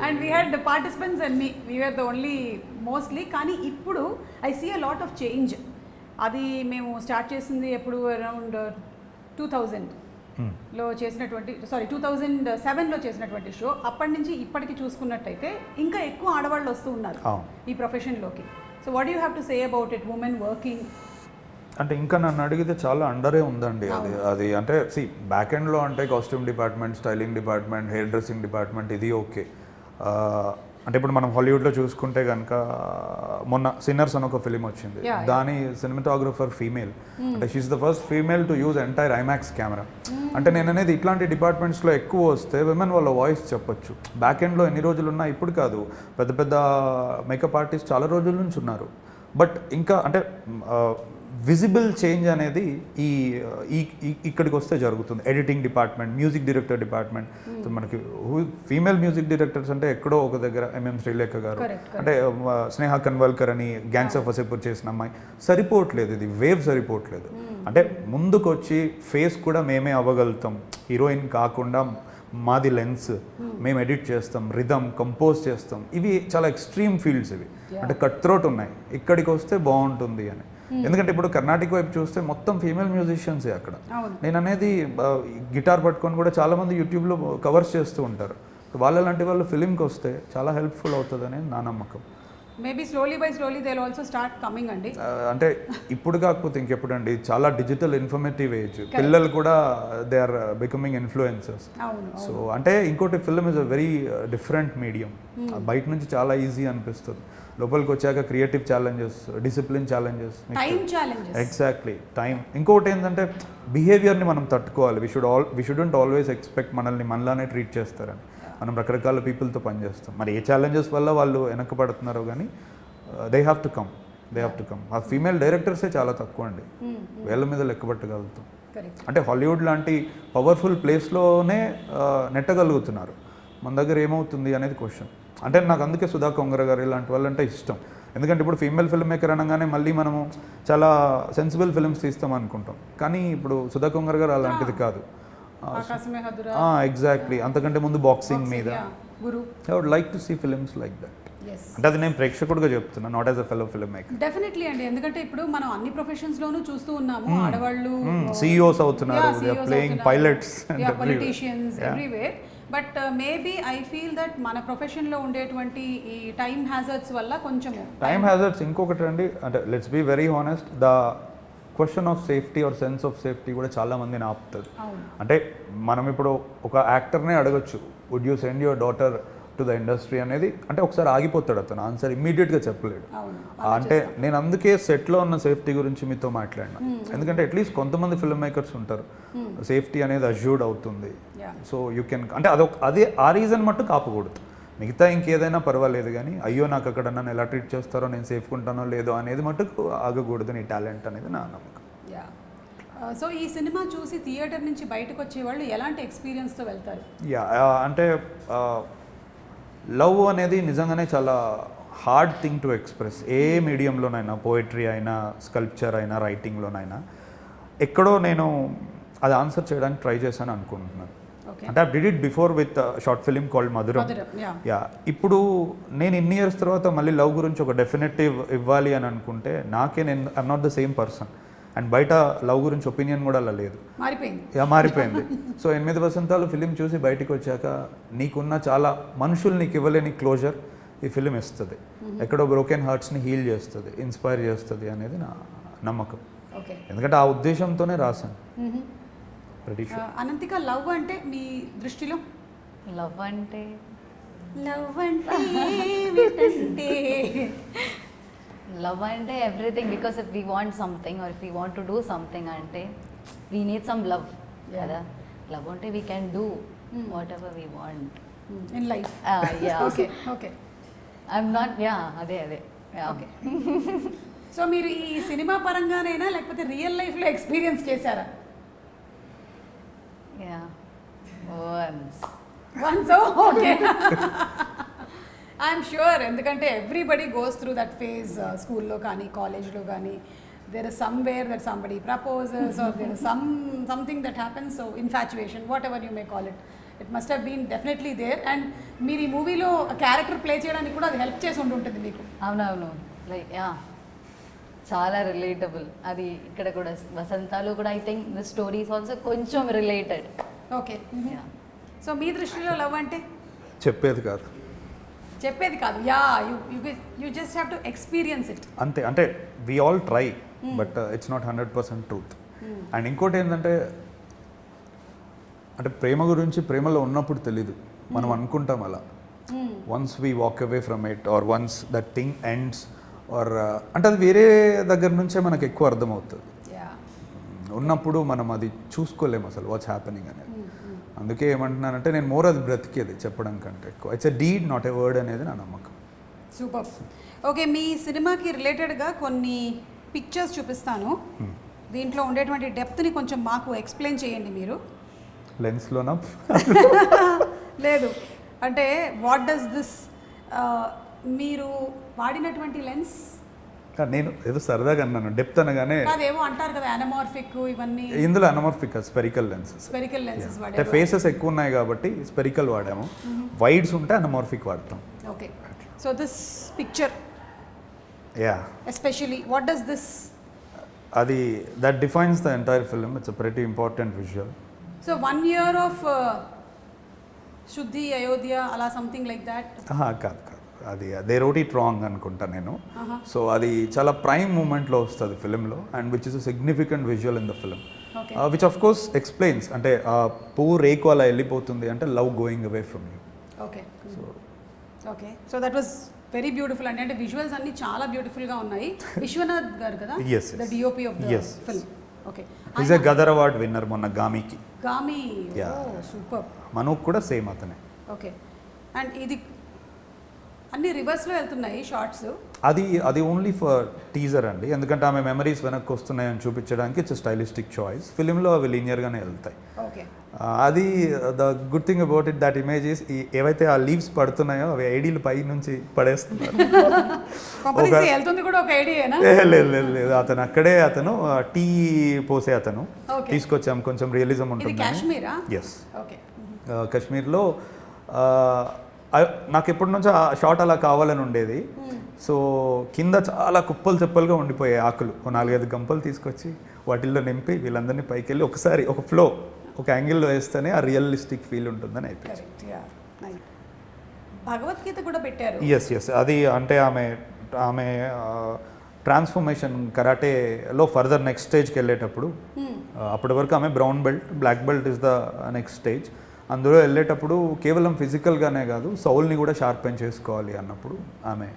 [SPEAKER 1] And we had participants and we are the only mostly. కానీ ఇప్పుడు I see a lot of change. అది మేము స్టార్ట్ చేసింది ఎప్పుడు అరౌండ్ 2000లో చేసినటువంటి 2007లో చేసినటువంటి షో. అప్పటి నుంచి ఇప్పటికి చూసుకున్నట్టయితే ఇంకా ఎక్కువ ఆడవాళ్ళు వస్తూ ఉన్నారు ఈ ప్రొఫెషన్లోకి. So what you have to say about it, women working?
[SPEAKER 2] అంటే ఇంకా నన్ను అడిగితే చాలా అండరే ఉందండి అది అంటే బ్యాక్ ఎండ్లో అంటే costume department, styling department, hair dressing department, ఇది ఓకే. అంటే ఇప్పుడు మనం హాలీవుడ్లో చూసుకుంటే కనుక మొన్న సిన్నర్స్ అని ఒక ఫిలిం వచ్చింది.
[SPEAKER 1] Yeah, yeah.
[SPEAKER 2] దాని సినిమాటోగ్రఫర్ ఫీమేల్, అంటే she is the first female to use entire IMAX camera. అంటే నేను అనేది ఇట్లాంటి డిపార్ట్మెంట్స్లో ఎక్కువ వస్తే విమెన్ వాళ్ళ వాయిస్ చెప్పొచ్చు. బ్యాక్ ఎండ్లో ఎన్ని రోజులు ఉన్నా ఇప్పుడు కాదు, పెద్ద పెద్ద మేకప్ ఆర్టిస్ట్ చాలా రోజుల నుంచి ఉన్నారు. బట్ ఇంకా అంటే విజిబుల్ చేంజ్ అనేది ఇక్కడికి వస్తే జరుగుతుంది. Editing department, music director department. మనకి ఫీమేల్ మ్యూజిక్ డైరెక్టర్స్ అంటే ఎక్కడో ఒక దగ్గర ఎంఎం శ్రీలేఖ గారు, అంటే స్నేహ కన్వల్కర్ అని గ్యాంగ్స్ ఆఫ్ వసేపూర్ చేసిన అమ్మాయి, సరిపోవట్లేదు, ఇది వేవ్ సరిపోవట్లేదు. అంటే ముందుకు వచ్చి ఫేస్ కూడా మేమే అవ్వగలుగుతాం, హీరోయిన్ కాకుండా మాది లెన్స్, మేము ఎడిట్ చేస్తాం, రిథమ్ కంపోజ్ చేస్తాం. ఇవి చాలా ఎక్స్ట్రీమ్ ఫీల్డ్స్ ఇవి, అంటే కట్ త్రోట్ ఉన్నాయి. ఇక్కడికి వస్తే బాగుంటుంది అని. ఎందుకంటే ఇప్పుడు కర్ణాటక వైపు చూస్తే మొత్తం ఫీమేల్ మ్యూజిషియన్సే అక్కడ. నేను అనేది గిటార్ పట్టుకొని కూడా చాలామంది యూట్యూబ్లో కవర్స్ చేస్తూ ఉంటారు. వాళ్ళ లాంటి వాళ్ళు ఫిలింకి వస్తే చాలా హెల్ప్ఫుల్ అవుతుందని నా నమ్మకం.
[SPEAKER 1] Maybe slowly by slowly they also start coming అండి.
[SPEAKER 2] అంటే ఇప్పుడు కాకపోతే ఇంకెప్పుడు అండి, చాలా డిజిటల్ ఇన్ఫర్మేటివ్ ఏజ్, పిల్లలు కూడా they are becoming influencers. So అంటే ఇంకోటి, film is a very different medium. బయట నుంచి చాలా ఈజీ అనిపిస్తుంది, లోపలికి వచ్చాక creative challenges, discipline challenges, exactly time. ఇంకొకటి ఏంటంటే బిహేవియర్ని మనం తట్టుకోవాలి. వి షుడెంట్ ఆల్వేస్ ఎక్స్పెక్ట్ మనల్ని మనలానే ట్రీట్ చేస్తారని. మనం రకరకాల పీపుల్తో పనిచేస్తాం. మరి ఏ ఛాలెంజెస్ వల్ల వాళ్ళు వెనకబడుతున్నారో కానీ దే హ్యావ్ టు కమ్. ఆ ఫీమేల్ డైరెక్టర్సే చాలా తక్కువ అండి, వేళ్ళ మీద లెక్కబట్టగలుగుతాం. అంటే హాలీవుడ్ లాంటి పవర్ఫుల్ ప్లేస్లోనే నెట్టగలుగుతున్నారు. మన దగ్గర ఏమవుతుంది అనేది క్వశ్చన్. అంటే నాకు అందుకే సుధా కొంగర గారు ఇలాంటి వాళ్ళంటే ఇష్టం. ఎందుకంటే ఇప్పుడు ఫీమేల్ ఫిల్మ్ మేకర్ అనగానే మళ్ళీ మనము చాలా సెన్సిబుల్ ఫిల్మ్స్ తీస్తాం అనుకుంటాం, కానీ ఇప్పుడు సుధా కొంగర గారు అలాంటిది కాదు. ఎగ్జాక్ట్లీ, అంతకంటే ముందు బాక్సింగ్ మీద. I would like to see films like that. అంటే అది నేను ప్రేక్షకుడిగా చెప్తున్నా, not as a fellow film maker.
[SPEAKER 1] Definitely అండి, ఎందుకంటే ఇప్పుడు మనం అన్ని ప్రొఫెషన్స్ లోనూ చూస్తూ ఉన్నాము. ఆడవాళ్ళు
[SPEAKER 2] CEOs అవుతున్నారు, they are playing pilots,
[SPEAKER 1] politicians everywhere. But maybe I feel that మన ప్రొఫెషన్లో ఉండేటువంటి ఈ టైం హ్యాజర్డ్స్ వల్ల కొంచెం
[SPEAKER 2] టైం హ్యాజర్డ్స్. ఇంకొకటి అండి, అంటే let's be very honest, the question of safety or sense of safety కూడా చాలా మందిని ఆపుతుంది. అంటే మనం ఇప్పుడు ఒక యాక్టర్నే అడగచ్చు, would you send your daughter to the industry అనేది. అంటే ఒకసారి ఆగిపోతాడు అతను, ఆన్సర్ ఇమ్మీడియట్గా చెప్పలేడు. అంటే నేను అందుకే సెట్లో ఉన్న సేఫ్టీ గురించి మీతో మాట్లాడినా. ఎందుకంటే అట్లీస్ట్ కొంతమంది ఫిల్మ్ మేకర్స్ ఉంటారు, సేఫ్టీ అనేది అష్యూర్డ్ అవుతుంది. సో యూ కెన్, అంటే అదే ఆ రీజన్ మట్టు కాపకూడదు. మిగతా ఇంకేదైనా పర్వాలేదు, కానీ అయ్యో నాకు అక్కడ నన్ను ఎలా ట్రీట్ చేస్తారో, నేను సేఫ్గా ఉంటానో లేదో అనేది మటుకు ఆగకూడదు. నీ టాలెంట్ అనేది నా నమ్మకం.
[SPEAKER 1] సో ఈ సినిమా చూసి థియేటర్ నుంచి బయటకు వచ్చేవాళ్ళు ఎలాంటి ఎక్స్పీరియన్స్తో వెళ్తారు?
[SPEAKER 2] అంటే లవ్ అనేది నిజంగానే చాలా హార్డ్ థింగ్ టు ఎక్స్ప్రెస్. ఏ మీడియంలోనైనా, పోయిటరీ అయినా, స్కల్ప్చర్ అయినా, రైటింగ్లోనైనా, ఎక్కడో నేను అది ఆన్సర్ చేయడానికి ట్రై చేశాను అనుకుంటున్నాను. అంటే I did it before with short film called మధురం. ఇప్పుడు నేను ఇన్ని ఇయర్స్ తర్వాత మళ్ళీ లవ్ గురించి ఒక డెఫినెటివ్ ఇవ్వాలి అని అనుకుంటే నేను I'm not the same person. And బయట లవ్ గురించి ఒపీనియన్ కూడా అలా లేదు, మారిపోయింది. సో 8 వసంతాలు ఫిలిం చూసి బయటకు వచ్చాక నీకున్న చాలా మనుషులు నీకు ఇవ్వలేని క్లోజర్ ఈ ఫిలిం ఇస్తుంది. ఎక్కడో బ్రోకెన్ హార్ట్స్ని హీల్ చేస్తుంది, ఇన్స్పైర్ చేస్తుంది అనేది నా నమ్మకం. ఎందుకంటే ఆ ఉద్దేశంతోనే రాశాను.
[SPEAKER 1] అనంతిక, లవ్ అంటే మీ దృష్టిలో?
[SPEAKER 3] లవ్ అంటే లవ్ అంటే everything. Because if we want something or if we want to do something అంటే వీ నీడ్ సమ్ లవ్ కదా. లవ్ అంటే we can do what ever we want
[SPEAKER 1] in life. Okay,
[SPEAKER 3] I'm not, అదే
[SPEAKER 1] okay. So మీరు ఈ cinema పరంగానైనా లేకపోతే real లైఫ్లో experience చేశారా? Once, okay. I'm sure, ఎందుకంటే everybody goes through that phase. స్కూల్లో కానీ, కాలేజ్లో కానీ, there is somewhere that somebody proposes or there is something that happens. So infatuation, whatever you may call it, it must have been definitely there. And మీరు ఈ మూవీలో character play చేయడానికి కూడా అది హెల్ప్ చేసి ఉంటుంది మీకు.
[SPEAKER 3] అవునవును, లైక్ చాలా రిలేటబుల్. అది ఇక్కడ కూడా వసంతాలు కూడా I think the stories also కొంచెం రిలేటెడ్.
[SPEAKER 1] ఓకే. సో మీ దృష్టిలో లవ్ అంటే
[SPEAKER 2] చెప్పేది కాదు.
[SPEAKER 1] You just have to experience it.
[SPEAKER 2] అంతే. అంటే we all try, but it's not 100% truth. And ఇంకోటి ఏంటంటే, అంటే ప్రేమ గురించి ప్రేమలో ఉన్నప్పుడు తెలీదు, మనం అనుకుంటాం అలా, once we walk away from it or once that thing ends or అంటే అది వేరే దగ్గర నుంచే మనకు ఎక్కువ అర్థమవుతుంది. ఉన్నప్పుడు మనం అది చూసుకోలేము అసలు వాట్స్ హ్యాపెనింగ్ అనేది. అందుకే ఏమంటున్నానంటే నేను మోర్ అది బ్రతికేది చెప్పడం కంటే ఎక్కువ. It's a deed not a word అనేది నా నమ్మకం.
[SPEAKER 1] సూపర్. ఓకే, మీ సినిమాకి రిలేటెడ్గా కొన్ని పిక్చర్స్ చూపిస్తాను. దీంట్లో ఉండేటువంటి డెప్త్ని కొంచెం మాకు ఎక్స్ప్లెయిన్ చేయండి మీరు.
[SPEAKER 2] లెన్స్లోనా?
[SPEAKER 1] లేదు, అంటే వాట్ డస్ దిస్ మీరు వాడినటువంటి లెన్స్?
[SPEAKER 2] నేను ఏదో సరదాగా అన్నాను, డెప్త్ అనగానే
[SPEAKER 1] అదేమో అంటారు కదా అనమార్ఫిక్ ఇవన్నీ.
[SPEAKER 2] ఇందులో anamorphic spherical lenses.
[SPEAKER 1] Spherical lenses
[SPEAKER 2] అంటే ఫేసెస్ ఎక్కువ ఉన్నాయి కాబట్టి స్పెరికల్ వాడాము, వైడ్స్ ఉంటే అనమార్ఫిక్ వాడతాం.
[SPEAKER 1] Okay, so this picture especially what does this?
[SPEAKER 2] అది that defines the entire film. It's a pretty important visual.
[SPEAKER 1] So 1 year of శుద్ధి అయోధ్య అలా సంథింగ్ లైక్ దాట్?
[SPEAKER 2] కాదు, అది దే రోట్ ఇట్ రాంగ్ అనుకుంటా నేను. సో అది చాలా ప్రైమ్ మూమెంట్లో వస్తుంది ఫిలింలో, and which is a significant visual in the film, which of course explains అంటే పువ్వు రేకు అలా వెళ్ళిపోతుంది అంటే love going away from you.
[SPEAKER 1] Okay, so that was very beautiful అండి. అంటే విజువల్స్ అన్ని చాలా బ్యూటిఫుల్గా ఉన్నాయి. విశ్వనాథ్ గారు కదా the DOP of the film. Okay,
[SPEAKER 2] is a Gaddar award winner మొన్న గామీకి.
[SPEAKER 1] గామీ, సూపర్.
[SPEAKER 2] మనోక్ కూడా సేమ్ అతనే.
[SPEAKER 1] ఓకే, అండ్ ఇది అన్ని రివర్స్లో వెళ్తున్నాయి షార్ట్స్.
[SPEAKER 2] అది ఓన్లీ ఫర్ టీజర్ అండి, ఎందుకంటే ఆమె మెమరీస్ వెనక్కి వస్తున్నాయని చూపించడానికి ఇట్స్ స్టైలిస్టిక్ చాయిస్. ఫిలింలో అవి లీనియర్గానే వెళ్తాయి.
[SPEAKER 1] ఓకే,
[SPEAKER 2] అది the good thing about it that images ఏవైతే ఆ లీవ్స్ పడుతున్నాయో అవి ఐడీలు పై నుంచి పడేస్తున్నారు.
[SPEAKER 1] వెళ్తుంది కూడా ఒక ఐడియానా?
[SPEAKER 2] లేదు, అతను అక్కడే అతను టీ పోసే అతను తీసుకొచ్చాం, కొంచెం రియలిజం ఉంటుంది.
[SPEAKER 1] కాశ్మీరా?
[SPEAKER 2] ఎస్, కాశ్మీర్లో నాకు ఎప్పటి నుంచో ఆ షాట్ అలా కావాలని ఉండేది. సో కింద చాలా కుప్పలు చెప్పలుగా ఉండిపోయాయి ఆకులు. 4-5 గంపలు తీసుకొచ్చి వాటిల్లో నింపి వీళ్ళందరినీ పైకి వెళ్ళి ఒకసారి ఒక ఫ్లో ఒక యాంగిల్లో వేస్తేనే ఆ రియలిస్టిక్ ఫీల్ ఉంటుందని అయిపోయింది.
[SPEAKER 1] భగవద్గీత కూడా పెట్టారు.
[SPEAKER 2] ఎస్, అది అంటే ఆమె ట్రాన్స్ఫర్మేషన్ కరాటేలో ఫర్దర్ నెక్స్ట్ స్టేజ్కి వెళ్ళేటప్పుడు, అప్పటి వరకు ఆమె brown belt, black belt is the next stage. అందులో వెళ్ళేటప్పుడు కేవలం ఫిజికల్గానే కాదు సౌల్ని కూడా షార్పెన్ చేసుకోవాలి అన్నప్పుడు ఆమె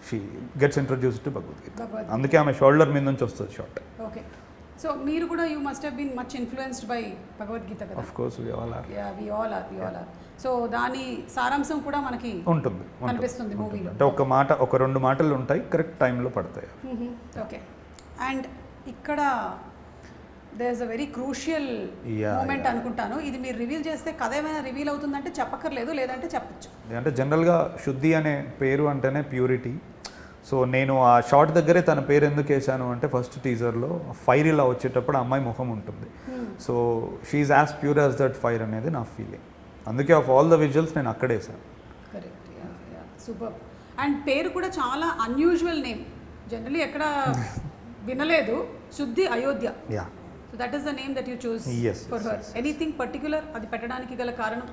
[SPEAKER 2] she gets introduced to Bhagavad Gita. అందుకే ఆమె షోల్డర్ మీద నుంచి వస్తుంది షార్ట్.
[SPEAKER 1] ఓకే, సో మీరు కూడా you must have been much influenced by Bhagavad Gita కదా?
[SPEAKER 2] Of course, we all are. So దాని సారాంశం కూడా మనకి ఉంటుంది, కనిపిస్తుంది మూవీలో. అంటే ఒక 2 మాటలు ఉంటాయి, కరెక్ట్ టైంలో పడతాయి.
[SPEAKER 1] ఓకే, అండ్ ఇక్కడ there is a very crucial moment అనుకుంటాను. ఇది మీరు రివీల్ చేస్తే కథ ఏమైనా రివీల్ అవుతుందంటే చెప్పక్కర్లేదు, లేదంటే చెప్పచ్చు.
[SPEAKER 2] అంటే జనరల్గా శుద్ధి అనే పేరు అంటేనే ప్యూరిటీ. సో నేను ఆ షార్ట్ దగ్గరే తన పేరు ఎందుకు వేసాను అంటే ఫస్ట్ టీజర్లో ఫైర్ ఇలా వచ్చేటప్పుడు అమ్మాయి ముఖం ఉంటుంది. So she is as pure as that fire అనేది నా ఫీలింగ్. అందుకే ఆఫ్ ఆల్ ద విజువల్స్ నేను అక్కడే వేసాను.
[SPEAKER 1] Correct, super. అండ్ పేరు కూడా చాలా అన్యూజువల్ నేమ్, జనరలీ ఎక్కడ వినలేదు. శుద్ధి Ayodhya. So that is the name that you chose for her. Anything particular అది పెట్టడానికి గల కారణం?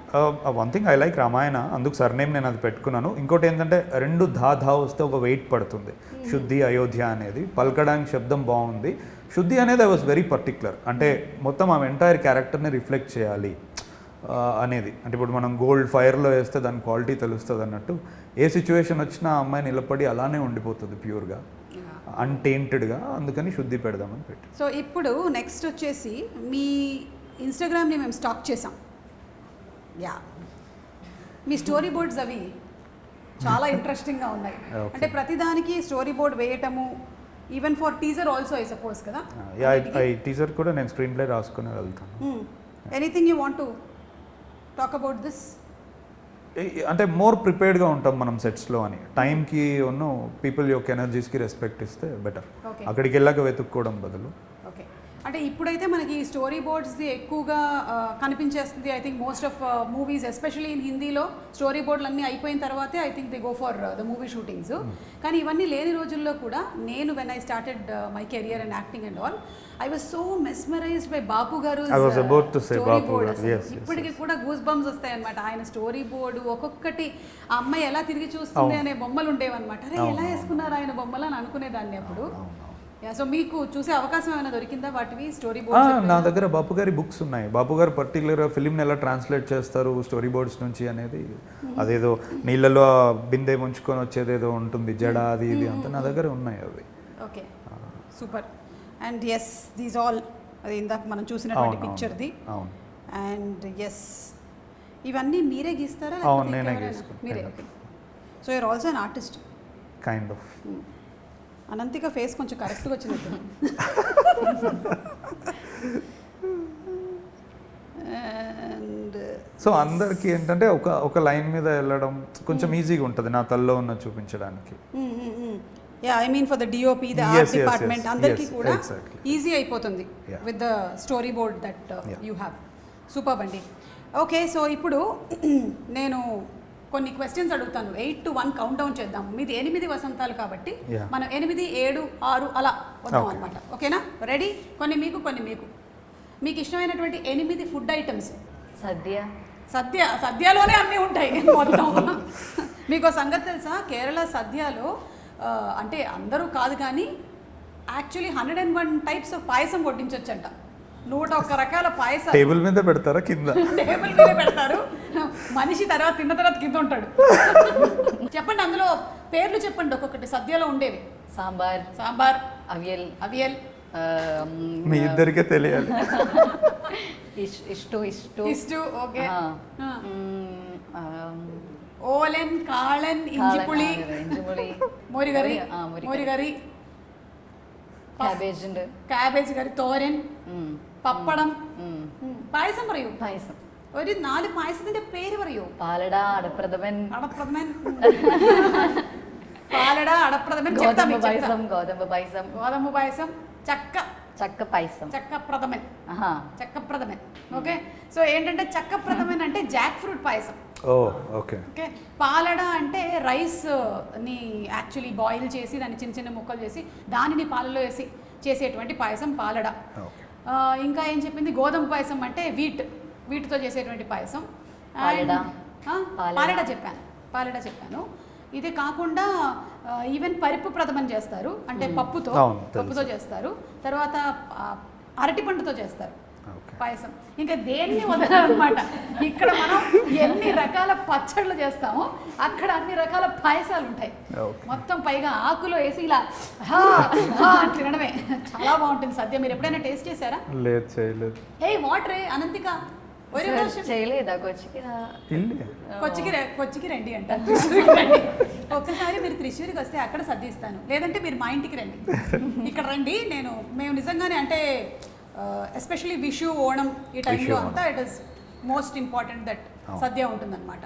[SPEAKER 2] One thing I like Ramayana, అందుకు సర్నేమ్ నేను అది పెట్టుకున్నాను. ఇంకోటి ఏంటంటే 2 ధా వస్తే ఒక వెయిట్ పడుతుంది. శుద్ధి అయోధ్య అనేది పలకడానికి శబ్దం బాగుంది. శుద్ధి అనేది ఐ వాజ్ వెరీ పర్టికులర్, అంటే మొత్తం ఆమె ఎంటైర్ క్యారెక్టర్ని రిఫ్లెక్ట్ చేయాలి అనేది. అంటే ఇప్పుడు మనం గోల్డ్ ఫైర్లో వేస్తే దాని క్వాలిటీ తెలుస్తుంది అన్నట్టు ఏ సిచ్యువేషన్ వచ్చినా ఆ అమ్మాయి నిలబడి అలానే ఉండిపోతుంది ప్యూర్గా, అన్టెయింటెడ్గా. అందుకని శుద్ధి పెడదామని పెట్టి.
[SPEAKER 1] సో ఇప్పుడు నెక్స్ట్ వచ్చేసి మీ ఇన్స్టాగ్రామ్ని మేము స్టాక్ చేసాం. మీ స్టోరీ బోర్డ్స్ అవి చాలా ఇంట్రెస్టింగ్గా ఉన్నాయి. అంటే ప్రతిదానికి స్టోరీ బోర్డ్ వేయటము, even for teaser also I suppose కదా?
[SPEAKER 2] టీజర్ కూడా నేను స్క్రీన్ ప్లే రాసుకుని వెళ్తాను.
[SPEAKER 1] Anything you want to talk about this?
[SPEAKER 2] అంటే మోర్ ప్రిపేర్డ్గా ఉంటాం మనం సెట్స్లో అని. టైంకి ఉన్న పీపుల్ యొక్క ఎనర్జీస్కి రెస్పెక్ట్ ఇస్తే బెటర్, అక్కడికి వెళ్ళాక వెతుక్కోవడం బదులు.
[SPEAKER 1] ఓకే, అంటే ఇప్పుడైతే మనకి స్టోరీ బోర్డ్స్ది ఎక్కువగా కనిపించేస్తుంది. I think most of movies especially in హిందీలో స్టోరీ బోర్డులు అన్నీ అయిపోయిన తర్వాతే I think they go for the movie shootings. కానీ ఇవన్నీ లేని రోజుల్లో కూడా నేను when I started my career and acting and all, I was so mesmerized by Bapu garu.
[SPEAKER 2] I was about to say బాపు గారు.
[SPEAKER 1] ఇప్పటికి కూడా గూస్ బంప్స్ వస్తాయి అనమాట. ఆయన స్టోరీ బోర్డు ఒక్కొక్కటి ఆ అమ్మాయి ఎలా తిరిగి చూస్తుంది అనే బొమ్మలు ఉండేవన్నమాట. అరే ఎలా వేసుకున్నారు ఆయన బొమ్మలు అని అనుకునేదాన్ని అప్పుడు. సో మీకు చూసే అవకాశం ఏమైనా దొరికిందా వాటివి స్టోరీ
[SPEAKER 2] నా
[SPEAKER 1] బోర్డ్స్?
[SPEAKER 2] దగ్గర బాపు గారి బుక్స్ ఉన్నాయి. బాపు గారు పర్టికులర్గా ఫిలింని ఎలా ట్రాన్స్లేట్ చేస్తారు స్టోరీ బోర్డ్స్ నుంచి అనేది, అదేదో నీళ్ళలో బిందె ముంచుకొని వచ్చేదేదో ఉంటుంది జడ అది ఇది అంతా నా దగ్గర ఉన్నాయి అవి.
[SPEAKER 1] Okay, super. And as these all అది ఇందాక మనం చూసినటువంటి
[SPEAKER 2] అవును,
[SPEAKER 1] పిక్చర్ది.
[SPEAKER 2] అవును.
[SPEAKER 1] అండ్ ఎస్ ఇవన్నీ మీరే గీస్తారా?
[SPEAKER 2] అవును,
[SPEAKER 1] లేకపోతే
[SPEAKER 2] నేనే
[SPEAKER 1] ఇంకెవరైనా?
[SPEAKER 2] గీసుకుంటాను.
[SPEAKER 1] మీరే. Okay, so you're also an artist.
[SPEAKER 2] Kind of.
[SPEAKER 1] Ananthika face కొంచెం కరెక్ట్గా వచ్చినట్టు. అండ్
[SPEAKER 2] సో అందరికీ ఏంటంటే ఒక లైన్ మీద వెళ్ళడం కొంచెం ఈజీగా ఉంటుంది నా తల్లో ఉన్న చూపించడానికి.
[SPEAKER 1] Yeah, I mean for the DOP, the
[SPEAKER 2] Yes,
[SPEAKER 1] art
[SPEAKER 2] yes,
[SPEAKER 1] department
[SPEAKER 2] yes.
[SPEAKER 1] అందరికీ
[SPEAKER 2] Yes,
[SPEAKER 1] కూడా
[SPEAKER 2] exactly.
[SPEAKER 1] ఈజీ అయిపోతుంది
[SPEAKER 2] Yeah.
[SPEAKER 1] With the story board that
[SPEAKER 2] Yeah.
[SPEAKER 1] You have. Super అండి. ఓకే, సో ఇప్పుడు నేను కొన్ని క్వశ్చన్స్ అడుగుతాను. 8 to 1 కౌంట్ డౌన్ చేద్దాం. మీది 8 వసంతాలు కాబట్టి
[SPEAKER 2] Yeah.
[SPEAKER 1] మనం 8, 7, 6 అలా వద్దాం
[SPEAKER 2] Okay.
[SPEAKER 1] అనమాట. ఓకేనా? రెడీ? కొన్ని మీకు కొన్ని మీకు. మీకు ఇష్టమైనటువంటి 8 ఫుడ్ ఐటమ్స్.
[SPEAKER 3] సద్య.
[SPEAKER 1] సద్యలోనే అన్నీ ఉంటాయి మొత్తం. మీకు సంగతి తెలుసా, కేరళ సద్యలో అంటే అందరూ కాదు కానీ యాక్చువల్లీ 101 టైప్స్ ఆఫ్ పాయసం వడ్డించొచ్చంట. 101 రకాల పాయసం
[SPEAKER 2] టేబుల్ మీద పెడతారా కింద?
[SPEAKER 1] టేబుల్ మీద పెడతారు. మనిషి తర్వాత తిన్న తర్వాత కింద ఉంటాడు. చెప్పండి, అందులో పేర్లు చెప్పండి ఒక్కొక్కటి సద్యలో ఉండేవి. సాంబార్, అవియల్.
[SPEAKER 2] మీ ఇద్దరికే తెలియాలి.
[SPEAKER 1] ఇష్టు. ఓకే. ఓలెన్, కాళన్, ఇంజిపుళి, మోరిగరి, క్యాబేజ్ కర్రీ, തോരൻ, പപ്പടം. പായസം പറയൂ. ഒരു 4 പായസത്തിന്റെ പേര് പറയൂ.
[SPEAKER 3] പാലട, അടപ്രഥമൻ.
[SPEAKER 1] പാലട, അടപ്രഥമൻ,
[SPEAKER 3] ഗോതമ്പ് പായസം,
[SPEAKER 1] చక్కప్రథమన్. ఓకే, సో ఏంటంటే చక్కప్రథమన్ అంటే జాక్ ఫ్రూట్ పాయసం.
[SPEAKER 2] ఓకే.
[SPEAKER 1] పాలడ అంటే రైస్ ని యాక్చువల్లీ బాయిల్ చేసి దాన్ని చిన్న చిన్న ముక్కలు చేసి దానిని పాలలో వేసి చేసేటువంటి పాయసం పాలడ. ఇంకా ఏం చెప్పింది, గోధుమ పాయసం అంటే వీటితో చేసేటువంటి పాయసం. పాలడ చెప్పాను. ఇది కాకుండా ఈవెన్ పరిపు ప్రథమం చేస్తారు, అంటే పప్పుతో చేస్తారు. తర్వాత అరటి పండుతో చేస్తారు పాయసం. ఇంకా దేన్ని వదలనమాట. ఇక్కడ మనం ఎన్ని రకాల పచ్చళ్ళు చేస్తామో అక్కడ అన్ని రకాల పాయసాలు ఉంటాయి మొత్తం. పైగా ఆకులో వేసి ఇలా తినడమే చాలా బాగుంటుంది సద్య. మీరు ఎప్పుడైనా టేస్ట్ చేశారా?
[SPEAKER 2] లేదు, చేయలేదు.
[SPEAKER 1] ఏ వాటర్ అనంతిక
[SPEAKER 3] చేయలేదా?
[SPEAKER 1] కొచ్చికి రండి అంట. ఒక్కసారి మీరు త్రిశూరికి వస్తే అక్కడ సర్దిస్తాను, లేదంటే మీరు మా ఇంటికి రండి. ఇక్కడ రండి. మేము నిజంగానే అంటే ఎస్పెషలీ విషు, ఓణం ఈ టైంలో అంతా it is most important that sadya ఉంటుందన్నమాట.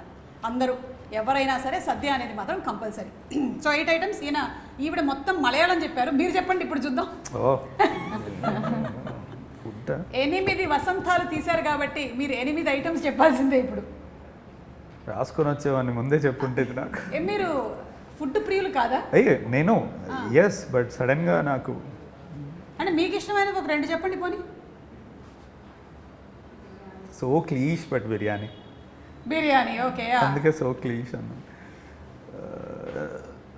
[SPEAKER 1] అందరూ ఎవరైనా సరే సద్య అనేది మాత్రం కంపల్సరీ. So 8 items. ఈవిడ మొత్తం మలయాళం చెప్పారు, మీరు చెప్పండి ఇప్పుడు చూద్దాం. 8 వసంతాలు తీశారు కాబట్టి మీరు 8 ఐటమ్స్ చెప్పాల్సిందే ఇప్పుడు.
[SPEAKER 2] రాసుకొని వచ్చేవాడిని ముందే చెప్పుంటే నాకు.
[SPEAKER 1] మీరు ఫుడ్ ప్రియులు కాదా?
[SPEAKER 2] అయ్యే నేను ఎస్, బట్ సడన్గా నాకు
[SPEAKER 1] అంటే మీకు ఇష్టమైన ఒక 2 చెప్పండి పోనీ.
[SPEAKER 2] So క్లీష్ but biryani.
[SPEAKER 1] ఓకే.
[SPEAKER 2] అందుకే సో క్లీష్ అన్న.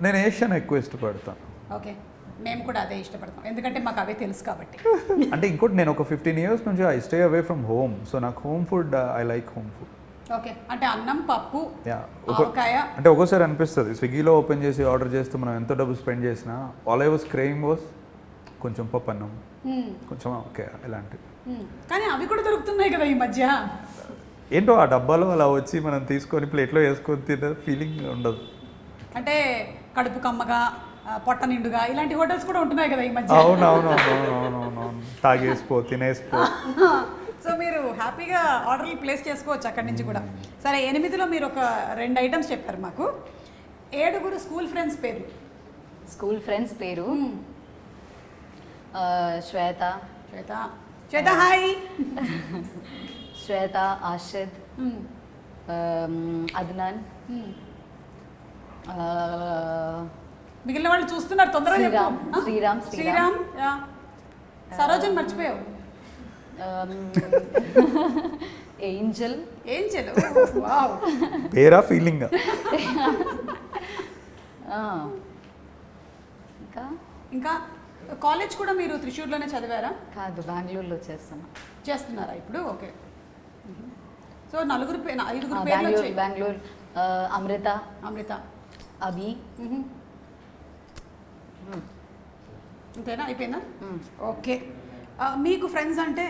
[SPEAKER 2] నేను ఏషియన్ ఎక్కువ ఇష్టపడతాను.
[SPEAKER 1] ఓకే, మేము కూడా అదే ఇష్టపడతాం, ఎందుకంటే మాకు అవే తెలుసు కాబట్టి.
[SPEAKER 2] అంటే ఇంకోటి, నేను ఒక 15 years నుంచి I stay away from home. So నాకు home food, I like home food.
[SPEAKER 1] Okay, అంటే అన్నం, పప్పు, ఆవకాయ.
[SPEAKER 2] అంటే ఒక్కోసారి అనిపిస్తుంది స్విగ్గీలో ఓపెన్ చేసి ఆర్డర్ చేస్తూ మనం ఎంత డబ్బు స్పెండ్ చేసినా all I was craving was కొంచెం పప్పు అన్నం, కొంచెం ఓకే ఇలాంటివి.
[SPEAKER 1] కానీ అవి కూడా దొరుకుతున్నాయి కదా ఈ మధ్య.
[SPEAKER 2] ఏంటో ఆ డబ్బాలో అలా వచ్చి మనం తీసుకొని ప్లేట్లో వేసుకొని తినే ఫీలింగ్ ఉండదు.
[SPEAKER 1] అంటే కడుపు కమ్మగా, పొట్ట నిండుగా ఇలాంటి హోటల్స్ కూడా ఉంటున్నాయి కదా ఈ మధ్య.
[SPEAKER 2] అవునవును, తాగేసిపో, తినేసిపో.
[SPEAKER 1] సో మీరు హ్యాపీగా ఆర్డర్లు ప్లేస్ చేసుకోవచ్చు అక్కడి నుంచి కూడా. సరే, 8లో మీరు ఒక 2 ఐటమ్స్ చెప్పారు మాకు. 7 స్కూల్ ఫ్రెండ్స్ పేరు.
[SPEAKER 3] శ్వేత,
[SPEAKER 1] హాయ్.
[SPEAKER 3] శ్వేత, ఆషిద్, అద్నాన్.
[SPEAKER 1] మిగిలిన వాళ్ళు చూస్తున్నారు, తొందరగా. శ్రీరామ్. సరోజన్ మర్చిపోయావు.
[SPEAKER 3] ఏంజల్.
[SPEAKER 1] వావ్,
[SPEAKER 2] పేరా ఫీలింగ్.
[SPEAKER 1] ఇంకా కాలేజ్ కూడా మీరు త్రిశూర్లోనే చదివారా?
[SPEAKER 3] కాదు, బెంగళూరులో చేస్తాను.
[SPEAKER 1] చేస్తున్నారా ఇప్పుడు? ఓకే. సో ఐదుగురు పేర్లు వచ్చాయి.
[SPEAKER 3] బెంగళూరు, అమృత, అభి.
[SPEAKER 1] అంతేనా? అయిపోయిందా? ఓకే. మీకు ఫ్రెండ్స్ అంటే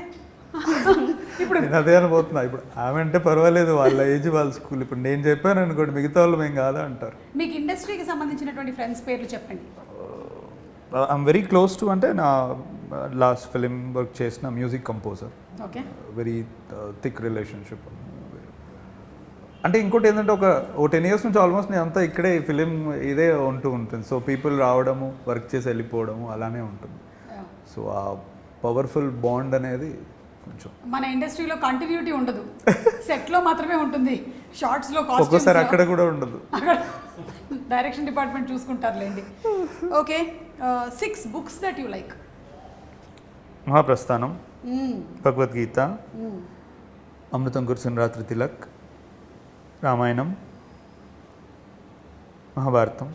[SPEAKER 1] ఇప్పుడు
[SPEAKER 2] నేను అదే అనుకుంటున్నా. ఇప్పుడు ఆమె అంటే పర్వాలేదు, వాళ్ళ ఏజ్ వాళ్ళ స్కూల్. ఇప్పుడు నేను చెప్పాను అనుకోండి, మిగతా వాళ్ళు మేము కాదా అంటారు.
[SPEAKER 1] మీకు ఇండస్ట్రీకి సంబంధించినటువంటి ఫ్రెండ్స్ పేర్లు చెప్పండి.
[SPEAKER 2] ఐఎమ్ వెరీ క్లోజ్ టు, అంటే నా లాస్ట్ ఫిలిం వర్క్ చేసిన music composer.
[SPEAKER 1] Okay.
[SPEAKER 2] Very thick relationship. అంటే ఇంకోటి ఏంటంటే ఒక 10 years నుంచి ఆల్మోస్ట్ నేను అంతా ఇక్కడే ఫిలిం ఇదే ఉంటుంది. సో పీపుల్ రావడము, వర్క్ చేసి వెళ్ళిపోవడము అలానే ఉంటుంది. సో ఆ పవర్ఫుల్ బాండ్ అనేది కొంచెం
[SPEAKER 1] మన ఇండస్ట్రీలో కంటిన్యూటీ ఉండదు, సెట్లో మాత్రమే ఉంటుంది. షార్ట్స్లో
[SPEAKER 2] ఒక్కోసారి అక్కడ కూడా ఉండదు,
[SPEAKER 1] డైరెక్షన్ డిపార్ట్మెంట్ చూసుకుంటారులేండి. Okay. 6 books that you like.
[SPEAKER 2] Mahaprasthanam, Bhagavad Gita, Amrutham Kurisina Ratri Tilak, Ramayanam, Mahabharatam,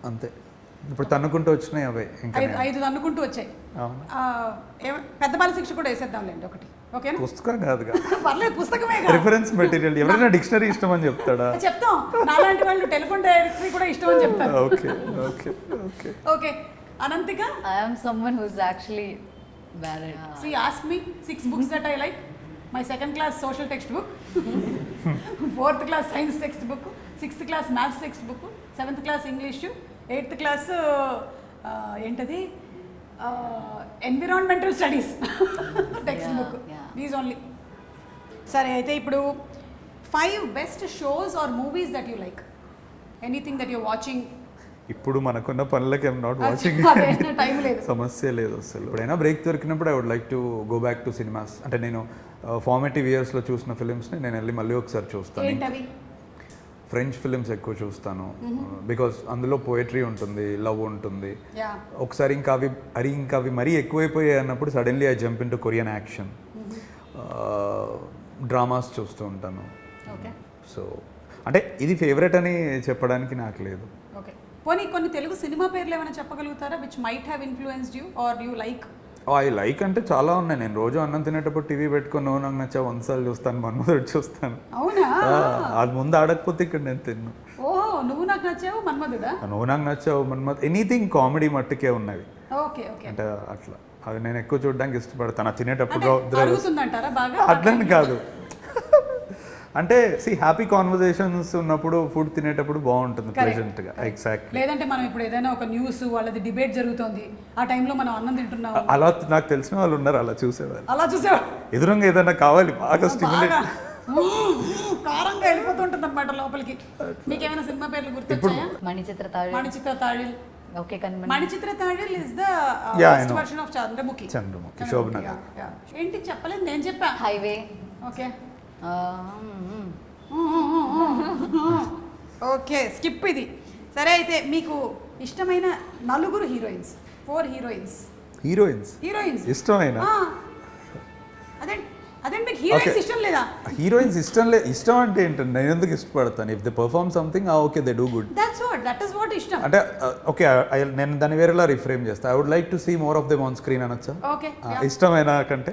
[SPEAKER 2] అంతే. ఇప్పుడు తన్నుకుంటూ వచ్చినాయి అవే. ఇంకా
[SPEAKER 1] 5 అనుకుంటూ వచ్చాయి. పెద్ద బాల శిక్ష కూడా వేసేద్దాంలేండి ఒకటి. ఓకేనా?
[SPEAKER 2] పుస్తకం కాదుగా,
[SPEAKER 1] పర్లేదు, పుస్తకమే.
[SPEAKER 2] Reference material. ఎవరైనా డిక్షనరీ ఇష్టం అని చెప్తాడా?
[SPEAKER 1] చెప్తాం. నాలాంటి వాళ్ళు టెలిఫోన్ డైరెక్టరీ కూడా ఇష్టం అని చెప్తారు.
[SPEAKER 2] Okay okay okay
[SPEAKER 1] okay. Ananthika,
[SPEAKER 3] I am someone who's actually bad at.
[SPEAKER 1] see, ask me 6 books that I like. My 2nd class social textbook, 4th class science textbook, 6th class maths textbook, 7th class English, 8th class ఏంటది environmental studies text book. These only. సరే, అయితే ఇప్పుడు 5 best shows or movies that you like. Anything that you're watching.
[SPEAKER 2] ఇప్పుడు మనకున్న పనులకి I'm not watching,
[SPEAKER 1] time లేదు,
[SPEAKER 2] సమస్య లేదు అసలు. ఎప్పుడైనా బ్రేక్ దొరికినప్పుడు I would like to go back to cinemas. అంటే నేను ఫార్మేటివ్ ఇయర్స్లో చూసిన ఫిలిమ్స్ని నేను వెళ్ళి మళ్ళీ ఒకసారి చూస్తాను.
[SPEAKER 1] ఏంటవి?
[SPEAKER 2] ఫ్రెంచ్ ఫిలిమ్స్ ఎక్కువ చూస్తాను, బికాస్ అందులో పోయట్రీ ఉంటుంది, లవ్ ఉంటుంది. ఒకసారి ఇంకా అవి మరీ ఎక్కువైపోయాయి అన్నప్పుడు suddenly I jump in to Korean action. Dramas చూస్తూ ఉంటాను. సో అంటే ఇది ఫేవరెట్ అని చెప్పడానికి నాకు లేదు.
[SPEAKER 1] ఓకే. పోనీ కొన్ని తెలుగు సినిమా పేర్లు ఏమైనా చెప్పగలుగుతారా, which might have influenced you or you like?
[SPEAKER 2] I like అంటే చాలా ఉన్నాయి. నేను రోజు అన్నం తినేటప్పుడు టీవీ పెట్టుకొని నువ్వు నాకు నచ్చా 100 సార్లు చూస్తాను, మన్మధుడు చూస్తాను.
[SPEAKER 1] అవునా?
[SPEAKER 2] అది ముందు ఆడకపోతే ఇక్కడ నేను తిన్ను.
[SPEAKER 1] ఓహో, నువ్వు నాకు నచ్చావు, మన్మధుడా?
[SPEAKER 2] నువ్వు నాకు నచ్చావు, మన్మధ్, ఎనీథింగ్ కామెడీ మట్టుకే ఉన్నవి.
[SPEAKER 1] Okay okay.
[SPEAKER 2] అంటే అట్లా అవి నేను ఎక్కువ చూడడానికి ఇష్టపడతాను. తినేటప్పుడు
[SPEAKER 1] అరుగుతుందంటారా బాగా?
[SPEAKER 2] అట్లని కాదు, అంటే హ్యాపీ కాన్వర్జేషన్స్ ఉన్నప్పుడు ఫుడ్ తినేటప్పుడు బాగుంటుంది ప్రెజెంట్గా. ఎగ్జాక్ట్లీ.
[SPEAKER 1] లేదంటే మనం ఇప్పుడు ఏదైనా ఒక న్యూస్ వాళ్ళది డిబేట్ జరుగుతోంది, ఆ టైంలో మనం అన్నం తింటున్నాం,
[SPEAKER 2] అలా నాకు తెలిసిన వాళ్ళు ఉన్నారు, అలా చూసేవాళ్ళు.
[SPEAKER 1] అలా చూసేవాళ్ళు.
[SPEAKER 2] ఎదురుగా ఏదైనా కావాలి బాగా స్టిమ్యులేట్,
[SPEAKER 1] కారంగా వెళ్ళిపోతుంటుంది అనమాట లోపలికి. మీకు ఏమైనా సినిమా పేర్లు గుర్తొచ్చాయా? Manichitrathazhu.
[SPEAKER 3] Okay.
[SPEAKER 1] Manichitrathazhu is the first version of Chandramukhi.
[SPEAKER 2] Shobana.
[SPEAKER 1] ఏంటి చెప్పలేదు, నేను చెప్పా.
[SPEAKER 3] హైవే.
[SPEAKER 1] ఓకే ఓకే, స్కిప్ ఇది. సరే, అయితే మీకు ఇష్టమైన 4 హీరోయిన్స్, 4 హీరోయిన్స్
[SPEAKER 2] ఇష్టమైన?
[SPEAKER 1] అదే మీకు హీరోయిన్స్ ఇష్టం లేదా?
[SPEAKER 2] హీరోయిన్స్ ఇష్టం అంటే ఏంటంటే నేను ఎందుకు ఇష్టపడతాను? If they perform something, okay, they do good,
[SPEAKER 1] that is what ఇష్టం.
[SPEAKER 2] అంటే ఓకే, నేను దాన్ని వేరేలా రిఫ్రేమ్ చేస్తా. I would like to see more of them on screen అనొచ్చా?
[SPEAKER 1] ఓకే.
[SPEAKER 2] ఇష్టమైన కంటే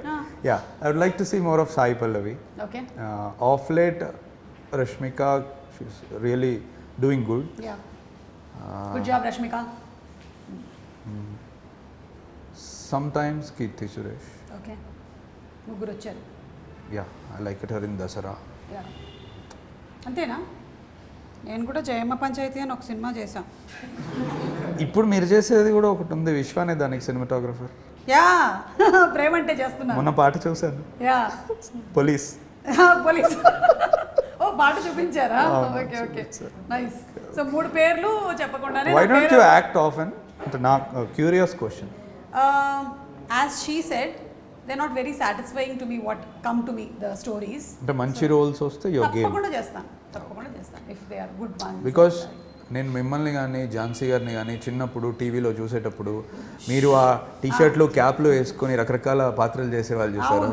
[SPEAKER 2] I would like to see more of Sai Pallavi.
[SPEAKER 1] Okay.
[SPEAKER 2] Of late Rashmika, she's really doing good.
[SPEAKER 1] Good job Rashmika.
[SPEAKER 2] Sometimes Keerthy Suresh.
[SPEAKER 1] Okay, ముగ్గురు వచ్చారు.
[SPEAKER 2] I like it her in Dasara.
[SPEAKER 1] అంతేనా? నేను కూడా జయమ్మ పంచాయతీ అని ఒక సినిమా చేశాను.
[SPEAKER 2] ఇప్పుడు మీరు చేసేది కూడా ఒకటి ఉంది, విశ్వ అనే దానికి సినిమాటోగ్రఫర్.
[SPEAKER 1] ప్రేమ అంటే చేస్తున్నా.
[SPEAKER 2] మొన్న పాట చూశాను, పోలీస్.
[SPEAKER 1] ఓ, పాట చూపించారా? Okay okay, nice. సో 3 పేర్లు చెప్పకుండానే
[SPEAKER 2] why don't you act often? అంటే నాకు curious question.
[SPEAKER 1] As she said, they're not very satisfying to me what come to me the stories.
[SPEAKER 2] అంటే మంచి రోల్స్ వస్తే యువర్ గేమ్.
[SPEAKER 1] తప్పకుండా చేస్తాను if they are good ones.
[SPEAKER 2] Because నేను మిమ్మల్ని కానీ ఝాన్సీ గారిని కానీ చిన్నప్పుడు టీవీలో చూసేటప్పుడు మీరు ఆ టీషర్ట్లు క్యాప్లు వేసుకొని రకరకాల పాత్రలు చేసేవాళ్ళు చూసారు,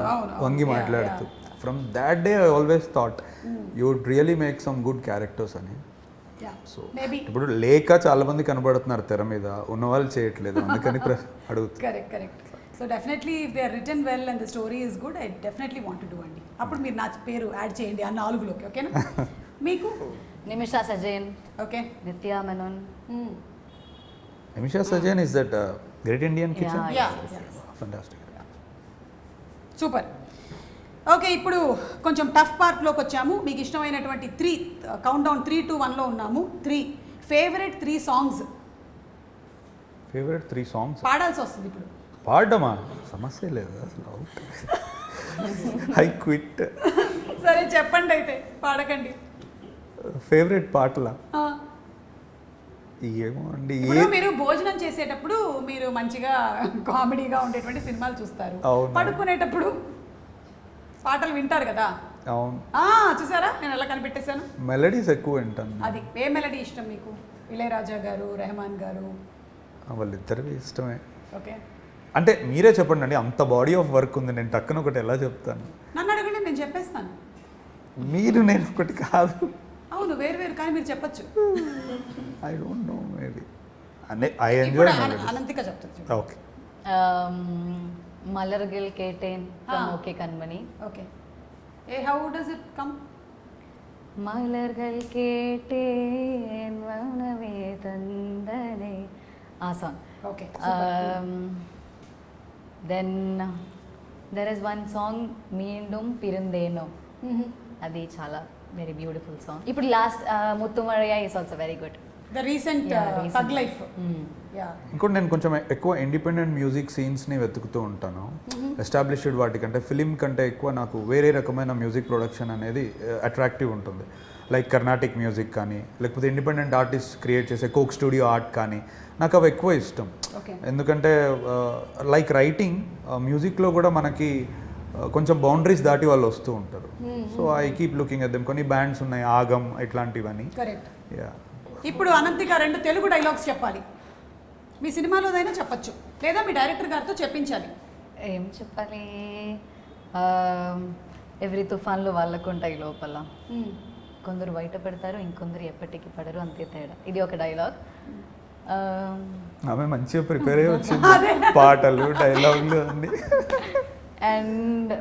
[SPEAKER 2] వంగి మాట్లాడుతూ. From that day I always thought you would really make some good characters అని. సో
[SPEAKER 1] మేబీ
[SPEAKER 2] ఇప్పుడు లేక చాలా మంది కనబడుతున్నారు తెర మీద, ఉన్నవాళ్ళు చేయట్లేదు, అందుకని అడుగుతారు.
[SPEAKER 1] Correct. So definitely if they are return well and the story is good, I definitely want to do అండి. అప్పుడు మీరు నా పేరు యాడ్ చేయండి ఆ 4లోకి, ఓకేనా? మీకు
[SPEAKER 3] Nimisha Sajayan,
[SPEAKER 1] okay.
[SPEAKER 3] Nithya Menon.
[SPEAKER 2] Nimisha Sajayan is that great Indian kitchen.
[SPEAKER 1] Yeah.
[SPEAKER 2] Fantastic.
[SPEAKER 1] Super. Okay, ఇప్పుడు కొంచెం టఫ్ పార్ట్లోకి వచ్చాము. మీకు ఇష్టమైనటువంటి 3 కౌంట్ డౌన్ 3 to 1లో ఉన్నాము. 3 ఫేవరెట్ 3 సాంగ్స్
[SPEAKER 2] ఫేవరెట్ 3 సాంగ్స్
[SPEAKER 1] పాడాల్సి వస్తుంది ఇప్పుడు.
[SPEAKER 2] పాడమా? సమస్య లేదు అసలు. I quit.
[SPEAKER 1] సరే చెప్పండి అయితే, పాడకండి.
[SPEAKER 2] ఫేవరెట్ పాటలా?
[SPEAKER 1] ఆ,
[SPEAKER 2] ఏమో అండి.
[SPEAKER 1] ఇప్పుడు మీరు భోజనం చేసేటప్పుడు మీరు మంచిగా కామెడీగా ఉండేటువంటి సినిమాలు చూస్తారు,
[SPEAKER 2] అవును.
[SPEAKER 1] పడుకునేటప్పుడు పాటలు వింటారు కదా.
[SPEAKER 2] అవును.
[SPEAKER 1] చూసారా నేను ఎలా కనిపెట్టేశాను?
[SPEAKER 2] మెలడీస్ ఎక్కువ వింటాను.
[SPEAKER 1] అది ఏ మెలడీ ఇష్టం మీకు? ఇళయరాజా గారు, రెహమాన్ గారు?
[SPEAKER 2] వాళ్ళిద్దరివి ఇష్టమే.
[SPEAKER 1] ఓకే,
[SPEAKER 2] అంటే మీరే చెప్పండి అండి, అంత బాడీ ఆఫ్ వర్క్ ఉంది, నేను టక్కున ఒకటి ఎలా చెప్తాను?
[SPEAKER 1] నన్ను అడగండి, నేను చెప్పేస్తాను.
[SPEAKER 2] మీరు నేను ఒకటి కాదు.
[SPEAKER 1] అవును, వేరు కానీ మీరు చెప్పొచ్చు.
[SPEAKER 2] I don't know, maybe I enjoy.
[SPEAKER 1] Ananthika చెప్తారు.
[SPEAKER 2] Okay.
[SPEAKER 3] Malargal Kettaen from OK Kanmani.
[SPEAKER 1] Okay, how does it come?
[SPEAKER 3] Malargal Kettaen Vanavae Thandhanae, ఆ song.
[SPEAKER 1] Okay.
[SPEAKER 3] Then there is one song Meendum Pirandheno, అది చాలా వెరీ బ్యూటిఫుల్ సాంగ్. ఇప్పుడు last Muthumazhai is also very good.
[SPEAKER 1] The recent Thug Life. Yeah.
[SPEAKER 2] ఇంకోటి నేను కొంచెం ఎక్కువ independent music సీన్స్ని వెతుకుతూ ఉంటాను. ఎస్టాబ్లిష్డ్ వాటికంటే ఫిలిం కంటే ఎక్కువ నాకు వేరే రకమైన మ్యూజిక్ ప్రొడక్షన్ అనేది అట్రాక్టివ్ ఉంటుంది. లైక్ కర్ణాటిక్ మ్యూజిక్ కానీ, లేకపోతే ఇండిపెండెంట్ ఆర్టిస్ట్ క్రియేట్ చేసే కోక్ స్టూడియో ఆర్ట్ కానీ, నాకు అవి ఎక్కువ ఇష్టం. ఎందుకంటే లైక్ రైటింగ్, మ్యూజిక్లో కూడా మనకి కొంచెం బౌండరీస్ దాటి వాళ్ళు వస్తూ ఉంటారు. So I keep looking at them. కొన్ని బ్యాండ్స్ ఉన్నాయి, ఆగం ఇట్లాంటివన్నీ.
[SPEAKER 1] కరెక్ట్.
[SPEAKER 2] యా.
[SPEAKER 1] ఇప్పుడు అనంతిక 2 తెలుగు డైలాగ్స్ చెప్పాలి. మీ సినిమాలోదైనా చెప్పచ్చు, లేదా మీ డైరెక్టర్ గారితో చెప్పించాలి.
[SPEAKER 3] ఏం చెప్పాలి? ఎవరి తుఫాన్లు వాళ్ళకు ఉంటాయి లోపల, కొందరు బయట పెడతారు, ఇంకొందరు ఎప్పటికీ పడరు, అంతే తేడా. ఇది ఒక డైలాగ్.
[SPEAKER 2] ఆమె మంచిగా ప్రిపేర్ అయ్యి వచ్చింది, పాటలు డైలాగులు అన్నీ.
[SPEAKER 3] అండ్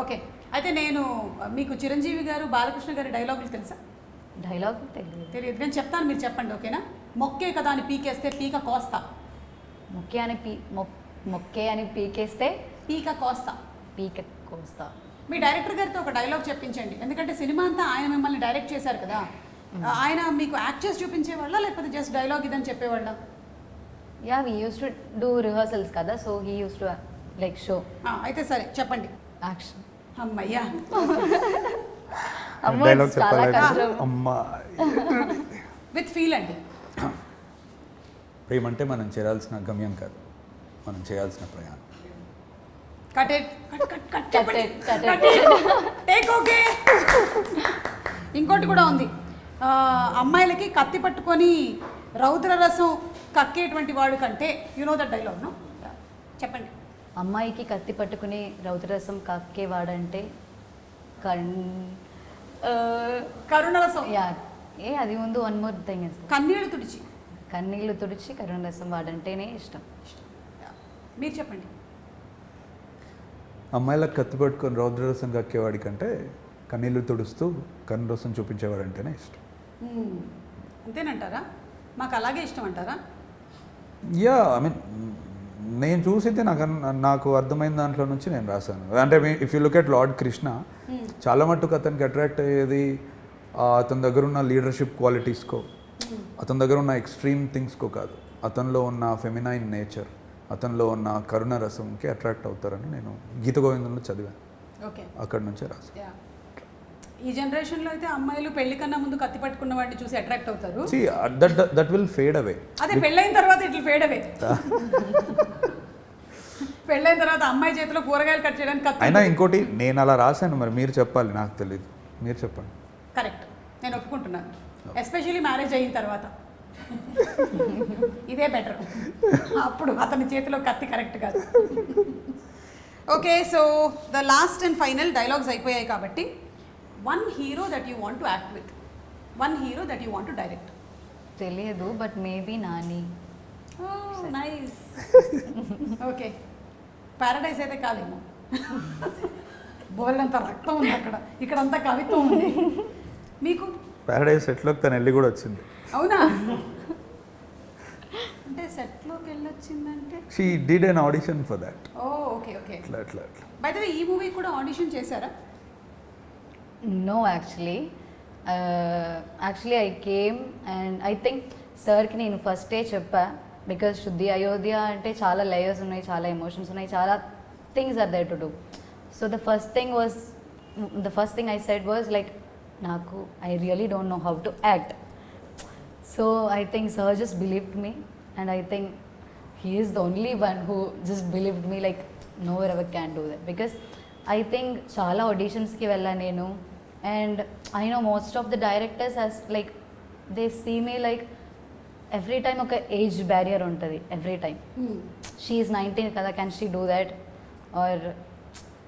[SPEAKER 1] ఓకే, అయితే నేను మీకు చిరంజీవి గారు, బాలకృష్ణ గారి డైలాగులు తెలుసా?
[SPEAKER 3] డైలాగ్ తెలియదు.
[SPEAKER 1] తెలియదు, నేను చెప్తాను, మీరు చెప్పండి, ఓకేనా? మొక్కే కదా అని పీకేస్తే పీక కోస్తా.
[SPEAKER 3] మొక్కే అని పీకేస్తే
[SPEAKER 1] పీక కోస్తా.
[SPEAKER 3] పీక కోస్తా.
[SPEAKER 1] మీ డైరెక్టర్ గారితో ఒక డైలాగ్ చెప్పించండి, ఎందుకంటే సినిమా అంతా ఆయన మిమ్మల్ని డైరెక్ట్ చేశారు కదా. ఆయన మీకు యాక్ట్ చేసి చూపించేవాళ్ళ, లేకపోతే జస్ట్ డైలాగ్ ఇదని చెప్పేవాళ్ళ?
[SPEAKER 3] Yeah, we use to do rehearsals కదా, so he use to like show.
[SPEAKER 1] అయితే సరే చెప్పండి.
[SPEAKER 3] యాక్షన్.
[SPEAKER 1] అమ్మయ్యా,
[SPEAKER 2] డైలాగ్
[SPEAKER 3] చాలా
[SPEAKER 2] చెప్పాలి.
[SPEAKER 3] కష్టం.
[SPEAKER 2] అమ్మా,
[SPEAKER 1] విత్ ఫీల్ అండి.
[SPEAKER 2] ప్రేమ అంటే మనం చేయాల్సిన గమ్యం కాదు, మనం చేయాల్సిన ప్రయాణం.
[SPEAKER 1] కట్ ఇట్, కట్ చెప్పండి.
[SPEAKER 3] Cut it.
[SPEAKER 1] Take okay. ఇంకోటి కూడా ఉంది, అమ్మాయిలకి కత్తి పట్టుకొని రౌద్ర రసం కక్కేటువంటి వాడు కంటే, you know that dialogue no? చెప్పండి.
[SPEAKER 3] అమ్మాయికి కత్తి పట్టుకుని రౌద్రరసం కక్కేవాడంటే
[SPEAKER 1] కరుణరసం.
[SPEAKER 3] యా, అది ముందు వన్ మోర్ థింగ్ ఇస్
[SPEAKER 1] కన్నీళ్లు తుడిచి.
[SPEAKER 3] కన్నీళ్లు తుడిచి కరుణరసం వాడంటేనే ఇష్టం.
[SPEAKER 1] మీరు చెప్పండి.
[SPEAKER 2] అమ్మాయిలకు కత్తి పట్టుకొని రౌద్రరసం కక్కేవాడి కంటే కన్నీళ్ళు తుడుస్తూ కన్నురసం చూపించేవాడు అంటేనే ఇష్టం.
[SPEAKER 1] అంతేనంటారా? మాకు అలాగే ఇష్టం అంటారా?
[SPEAKER 2] యా, ఐ మీన్ నేను చూసింది నాకు అర్థమైన దాంట్లో నుంచి నేను రాశాను. అంటే if you look at lord Krishna, చాలా మట్టుకు అతనికి అట్రాక్ట్ అయ్యేది అతని దగ్గర ఉన్న లీడర్షిప్ క్వాలిటీస్కో, అతని దగ్గర ఉన్న ఎక్స్ట్రీమ్ థింగ్స్కో కాదు, అతనిలో ఉన్న ఫెమినైన్ నేచర్, అతనిలో ఉన్న కరుణ రసంకి అట్రాక్ట్ అవుతారని నేను గీత గోవిందంలో చదివాను.
[SPEAKER 1] ఓకే,
[SPEAKER 2] అక్కడి నుంచే రాశాను.
[SPEAKER 1] ఈ జనరేషన్లో అయితే అమ్మాయిలు పెళ్లి కన్నా ముందు కత్తి పట్టుకున్న వాడిని చూసి అట్రాక్ట్ అవుతారు.
[SPEAKER 2] దట్ విల్ ఫేడ్ అవే.
[SPEAKER 1] అదే పెళ్ళైన తర్వాత ఇట్లా ఫేడ్ అవే. పెళ్ళైన తర్వాత అమ్మాయి చేతిలో కూరగాయలు కట్ చేయడానికి కత్తి.
[SPEAKER 2] అయినా ఇంకోటి నేను అలా రాశాను, మరి మీరు చెప్పాలి, నాకు తెలియదు, మీరు చెప్పండి.
[SPEAKER 1] కరెక్ట్, నేను ఒప్పుకుంటున్నాను. ఎస్పెషల్లీ మ్యారేజ్ అయిన తర్వాత ఇదే బెటర్. అప్పుడు అతని చేతిలో కత్తి కరెక్ట్ కాదు. Okay, so the last and final dialogues అయిపోయాయి కాబట్టి one hero that you want to act with, one hero that you want to direct.
[SPEAKER 3] తెలియదు, but maybe Nani.
[SPEAKER 1] Nice. Okay, Paradise అయితే కాదేమో, బోల్డంత రక్తం ఉంది అక్కడ, ఇక్కడంతా కవిత్వం ఉంది. మీకు
[SPEAKER 2] ప్యారడైజ్ సెట్లోకి తను వెళ్ళి కూడా వచ్చింది.
[SPEAKER 1] అవునా? అంటే సెట్లోకి వెళ్ళొచ్చిందంటే
[SPEAKER 2] she did an audition for that.
[SPEAKER 1] Oh okay okay.
[SPEAKER 2] అట్లా అట్లా అట్లా.
[SPEAKER 1] బై ద వే ఈ మూవీ కూడా ఆడిషన్ చేశారా?
[SPEAKER 3] No, actually. Actually, I came and I think సార్కి నేను ఫస్టే చెప్పా, బికాజ్ శుద్ధి అయోధ్య అంటే చాలా లేయర్స్ ఉన్నాయి, చాలా ఎమోషన్స్ ఉన్నాయి, చాలా things are there to do. So the first thing I said was like, నాకు I really don't know how to act. So I think sir just believed me, and I think he is the only one who just believed me like nowhere ever can do that, because I think చాలా auditions కి వెళ్ళాను నేను, and I know most of the directors as like they see me like every time ఒక age barrier ఉంటుంది, every time she is 19 కదా, can she do that, or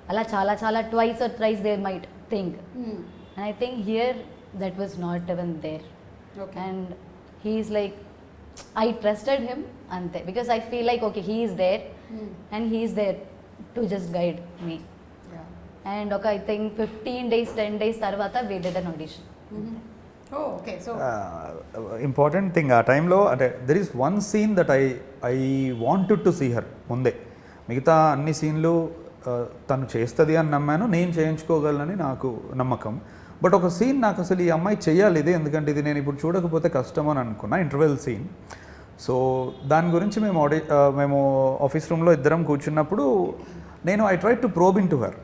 [SPEAKER 3] అలా చాలా చాలా twice or thrice they might think, and I think here that was not even there.
[SPEAKER 1] Okay.
[SPEAKER 3] And he is like, I trusted him ante, because I feel like okay, he is there and he is there to just guide me. And okay, I think 15 days 10 days tarvata we did an audition.
[SPEAKER 1] Oh okay. So
[SPEAKER 2] important thing ఆ టైంలో అంటే there is one scene that I wanted to see her. ముందే మిగతా అన్ని సీన్లు తను చేస్తుంది అని నమ్మాను, నేను చేయించుకోగలనని నాకు నమ్మకం. బట్ ఒక సీన్ నాకు అసలు ఈ అమ్మాయి చెయ్యాలి ఇది, ఎందుకంటే ఇది నేను ఇప్పుడు చూడకపోతే కష్టం అని అనుకున్నా, ఇంటర్వెల్ సీన్. సో దాని గురించి మేము ఆఫీస్ రూమ్లో ఇద్దరం కూర్చున్నప్పుడు నేను I try to probe in to her.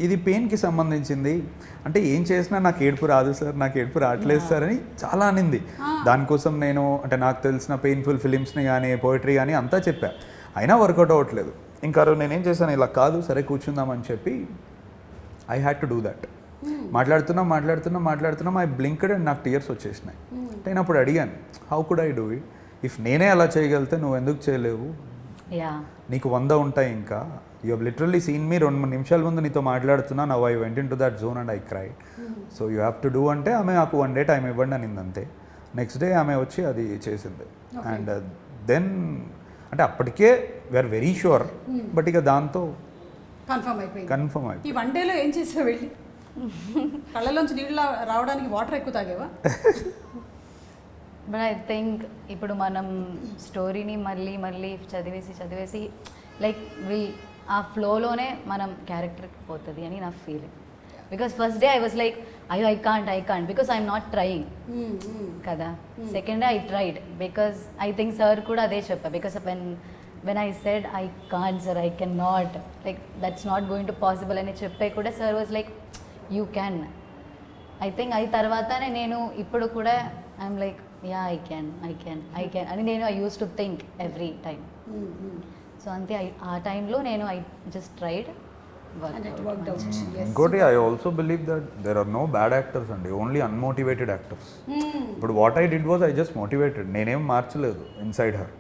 [SPEAKER 2] ఇది పెయిన్కి సంబంధించింది, అంటే ఏం చేసినా నాకు ఏడుపు రాదు సార్, నాకు ఏడుపు రావట్లేదు సార్ అని చాలా అనింది. దానికోసం నేను అంటే నాకు తెలిసిన పెయిన్ఫుల్ ఫిలిమ్స్ని కానీ పోయిటరీ కానీ అంతా చెప్పా, అయినా వర్కౌట్ అవ్వట్లేదు. ఇంకా నేనేం చేశాను, ఇలా కాదు సరే కూర్చుందామని చెప్పి I had to do that. మాట్లాడుతున్నా ఐ బ్లింక్డ్ అండ్ నాకు టీయర్స్ వచ్చేసినాయి. నేను అప్పుడు అడిగాను, how could I do it, if నేనే అలా చేయగలితే నువ్వు ఎందుకు చేయలేవు, నీకు 100 ఉంటాయి ఇంకా, యూ హెవ్ లిటరల్లీ సీన్ మీ 2-3 నిమిషాల ముందు నీతో మాట్లాడుతున్నా, now I went in to that zone and I cried, so you have to do అంటే ఆమె నాకు 1 day టైం ఇవ్వండి అనింది అంతే. నెక్స్ట్ డే ఆమె వచ్చి అది చేసింది. అండ్ దెన్ అంటే అప్పటికే వీఆర్ వెరీ షూర్, బట్ ఇక దాంతో
[SPEAKER 1] కన్ఫర్మ్ అయిపోయింది. ఈ 1 dayలో ఏం చేసావు వెళ్ళి? కళ్ళలోంచి నీళ్ళు రావడానికి వాటర్ ఎక్కువ తాగేవా?
[SPEAKER 3] బట్ ఐ థింక్ ఇప్పుడు మనం స్టోరీని మళ్ళీ చదివేసి లైక్ ఆ ఫ్లోలోనే మనం క్యారెక్టర్కి పోతుంది అని నా feeling. Because first day I was like I can't because I'm not trying కదా. Second day I tried, because I think sir కూడా అదే చెప్పా, because when I said I can't sir, I can not, like that's not going to possible అని చెప్పే కూడా sir was like you can. I think తర్వాతనే నేను ఇప్పుడు కూడా I'm like yeah I can అని నేను I use to think every time. So అంతే, ఆ టైంలో నేను ఐ జస్ట్ ట్రైడ్.
[SPEAKER 2] ఇంకోటి I also believe that there are no bad actors అండి, ఓన్లీ అన్మోటివేటెడ్ యాక్టర్స్. ఇప్పుడు what I did was I just motivated, నేనేం మార్చలేదు inside her,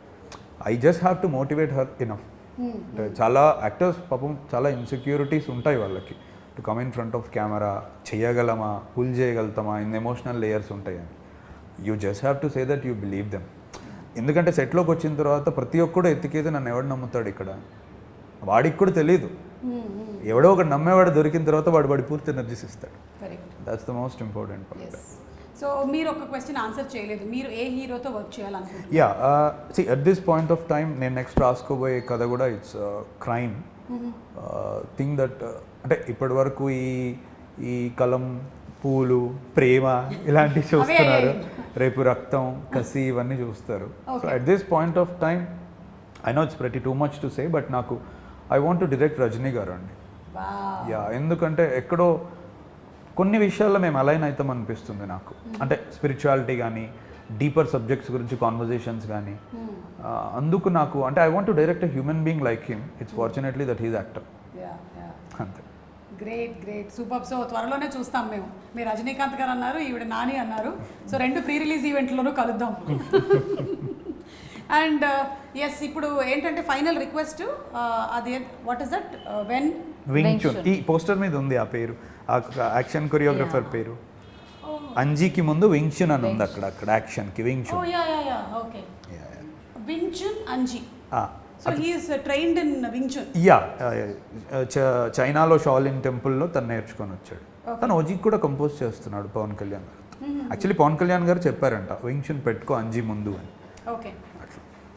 [SPEAKER 2] I just have to motivate her enough. అంటే చాలా actors పాపం చాలా insecurities ఉంటాయి వాళ్ళకి, to come in front of camera చేయగలమా, పుల్ చేయగలుగుతామా, ఇన్ ఎమోషనల్ లేయర్స్ ఉంటాయి అని. You just have to say that you believe them. ఎందుకంటే సెట్లోకి వచ్చిన తర్వాత ప్రతి ఒక్కడు ఎత్తికేది నన్ను ఎవడు నమ్ముతాడు ఇక్కడ, వాడికి కూడా తెలియదు, ఎవడో ఒకటి నమ్మేవాడు దొరికిన తర్వాత వాడి పూర్తి ఎనర్జీస్ ఇస్తాడు. That's the most important part.
[SPEAKER 1] So మీరు ఒక క్వశ్చన్ ఆన్సర్ చేయలేదు, మీరు ఏ హీరోతో వర్క్ చేయాలనుకుంటున్నారు?
[SPEAKER 2] Yeah see at this point of time నేను నెక్స్ట్ రాసుకోబోయే కథ కూడా ఇట్స్ క్రైమ్ థింగ్ దట్, అంటే ఇప్పటి వరకు ఈ కలం, పూలు, ప్రేమ ఇలాంటివి చూస్తున్నారు, రేపు రక్తం, కసి ఇవన్నీ చూస్తారు. So at this point of time I know it's pretty too much to say, but నాకు I want to direct Rajini garu అండి. యా, ఎందుకంటే ఎక్కడో కొన్ని విషయాల్లో మేము అలైన్ అవుతాం అనిపిస్తుంది నాకు, అంటే స్పిరిచువాలిటీ కానీ డీపర్ సబ్జెక్ట్స్ గురించి కాన్వర్జేషన్స్ కానీ. అందుకు నాకు అంటే I want to direct a human being like him. It's fortunately that he's actor. అంతే.
[SPEAKER 1] Great super. సో త్వరలోనే చూస్తాం మేము. మీరు రజనీకాంత్ గారు అన్నారు, ఈవిడ నాని అన్నారు. సో 2 ప్రీ-రిలీజ్ ఈవెంట్లోనూ కలుద్దాం. అండ్ ఎస్, ఇప్పుడు ఏంటంటే ఫైనల్ రిక్వెస్ట్, అది what is that, when
[SPEAKER 2] Wing Chun. ఈ పోస్టర్ మీద ఉంది ఆ పేరు, ఆ యాక్షన్ కొరియోగ్రఫర్ పేరు. అంజీకి ముందు వింగ్ చున్ అని ఉంది అక్కడ యాక్షన్కి వింగ్
[SPEAKER 1] ఓ
[SPEAKER 2] Chun.
[SPEAKER 1] Yeah okay. Wing Chun Anji. So he is trained in Wing Chun.
[SPEAKER 2] Yeah, చైనాలో షాలిన్ టెంపుల్లో తను నేర్చుకొని వచ్చాడు. తను ఓజీకి కూడా కంపోజ్ చేస్తున్నాడు పవన్ కళ్యాణ్ గారు. యాక్చువల్లీ పవన్ కళ్యాణ్ గారు చెప్పారంట వింగ్ చున్ పెట్టుకో అంజీ ముందు అని.
[SPEAKER 1] Okay.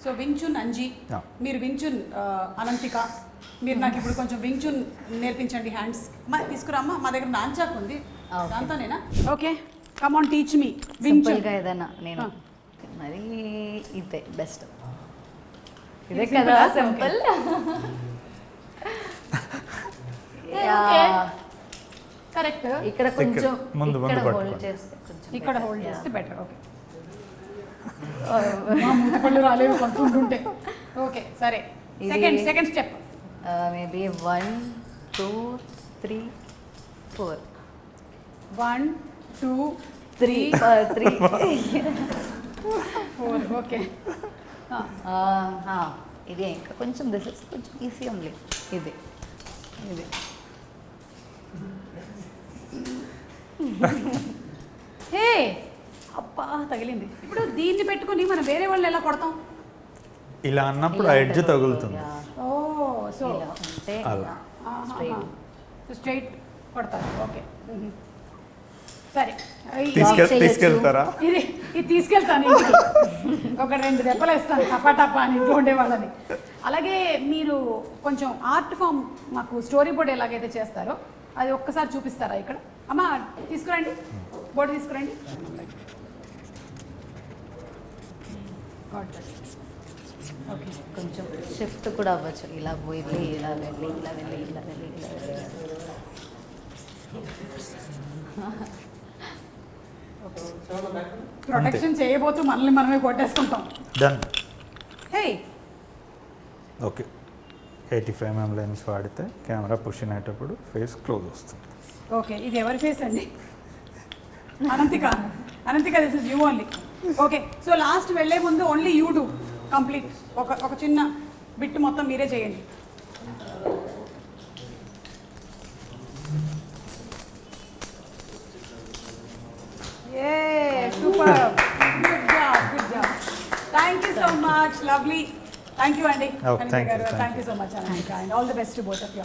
[SPEAKER 1] So Wing Chun Anji,
[SPEAKER 2] Yeah.
[SPEAKER 1] మీరు వింగ్చున్ అనంతిక, మీరు నాకు ఇప్పుడు కొంచెం వింగ్చున్ నేర్పించండి హ్యాండ్స్. తీసుకురామ్మా, మా దగ్గర నాంచాక్ ఉంది,
[SPEAKER 3] Okay.
[SPEAKER 1] దాంతోనేనా? Okay, come on teach me
[SPEAKER 3] simple
[SPEAKER 1] Wing Chun.
[SPEAKER 3] గా ఏదైనా నేను మరి ఇదే బెస్ట్. ఇదే
[SPEAKER 1] simple
[SPEAKER 3] కదా
[SPEAKER 1] ఆ?
[SPEAKER 3] సింపుల్.
[SPEAKER 1] కరెక్ట్.
[SPEAKER 3] ఇక్కడ కొంచెం
[SPEAKER 2] ముందు
[SPEAKER 3] ఇక్కడ హోల్డ్
[SPEAKER 2] పట్టుకోండి.
[SPEAKER 3] చేస్తే కొంచెం
[SPEAKER 1] ఇక్కడ
[SPEAKER 3] better.
[SPEAKER 1] Hold
[SPEAKER 3] Yeah.
[SPEAKER 1] చేస్తే బెటర్. ఓకే. పళ్ళు రాలేవు కొంటుంటే. ఓకే సరే,
[SPEAKER 3] ఇది-
[SPEAKER 1] సెకండ్ స్టెప్.
[SPEAKER 3] మేబీ 1 2 3 4
[SPEAKER 1] 1 2
[SPEAKER 3] 3 3
[SPEAKER 1] 4. ఓకే.
[SPEAKER 3] ఇది ఇంకా కొంచెం దిస్ ఇస్ కొంచెం ఈజీ ఓన్లీ. ఇది ఇది
[SPEAKER 1] హే అబ్బా తగిలింది. ఇప్పుడు దీన్ని పెట్టుకొని మనం వేరే వాళ్ళు ఎలా కొడతాం?
[SPEAKER 2] ఇలా అన్నప్పుడు
[SPEAKER 3] ఇలా
[SPEAKER 2] ఆ ఎడ్జ్ తగులుతుంది.
[SPEAKER 1] ఓ సో
[SPEAKER 3] ఇలా ఉంటే
[SPEAKER 2] అలా.
[SPEAKER 3] straight.
[SPEAKER 1] స్ట్రైట్ కొడతారు. ఓకే. సరే,
[SPEAKER 2] తీసుకెళ్తారా?
[SPEAKER 1] ఇది తీసుకెళ్తాను ఇంటికి. ఒక 2 దెబ్బలు వేస్తాను టపా అని ఇంట్లో ఉండేవాళ్ళని. అలాగే మీరు కొంచెం ఆర్ట్ ఫామ్ మాకు స్టోరీ బోర్డ్ ఎలాగైతే చేస్తారో అది ఒక్కసారి చూపిస్తారా ఇక్కడ? అమ్మా తీసుకురండి, బోర్డు తీసుకురండి. ఓకే.
[SPEAKER 3] కొంచెం షిఫ్ట్ కూడా అవ్వచ్చు. ఇలా వెళ్ళి ఇలా వెళ్ళి ఇలా వెళ్ళి ఇలా వెళ్ళి ఇలా వెళ్ళి.
[SPEAKER 1] ప్రొటెక్షన్ చేయబోతూ మనల్ని మనమే కొట్టేసుకుంటాం.
[SPEAKER 2] డన్.
[SPEAKER 1] హే
[SPEAKER 2] ఓకే, 85mm లెన్స్ వాడితే కెమెరా పుష్ అయ్యేటప్పుడు ఫేస్ క్లోజ్ వస్తుంది.
[SPEAKER 1] ఓకే, ఇది ఎవరి ఫేస్ అండి? Ananthika this is you only. Okay, so last వెళ్ళే ముందు ఓన్లీ యూ డూ కంప్లీట్. ఒక చిన్న బిట్ మొత్తం మీరే చేయండి. ఏ super, good job. Thank you so much, lovely. Thank you అండి
[SPEAKER 2] Oh, thank you,
[SPEAKER 1] Ananthika garu.
[SPEAKER 2] thank
[SPEAKER 1] thank you so much Ananthika, and all the best to both of you.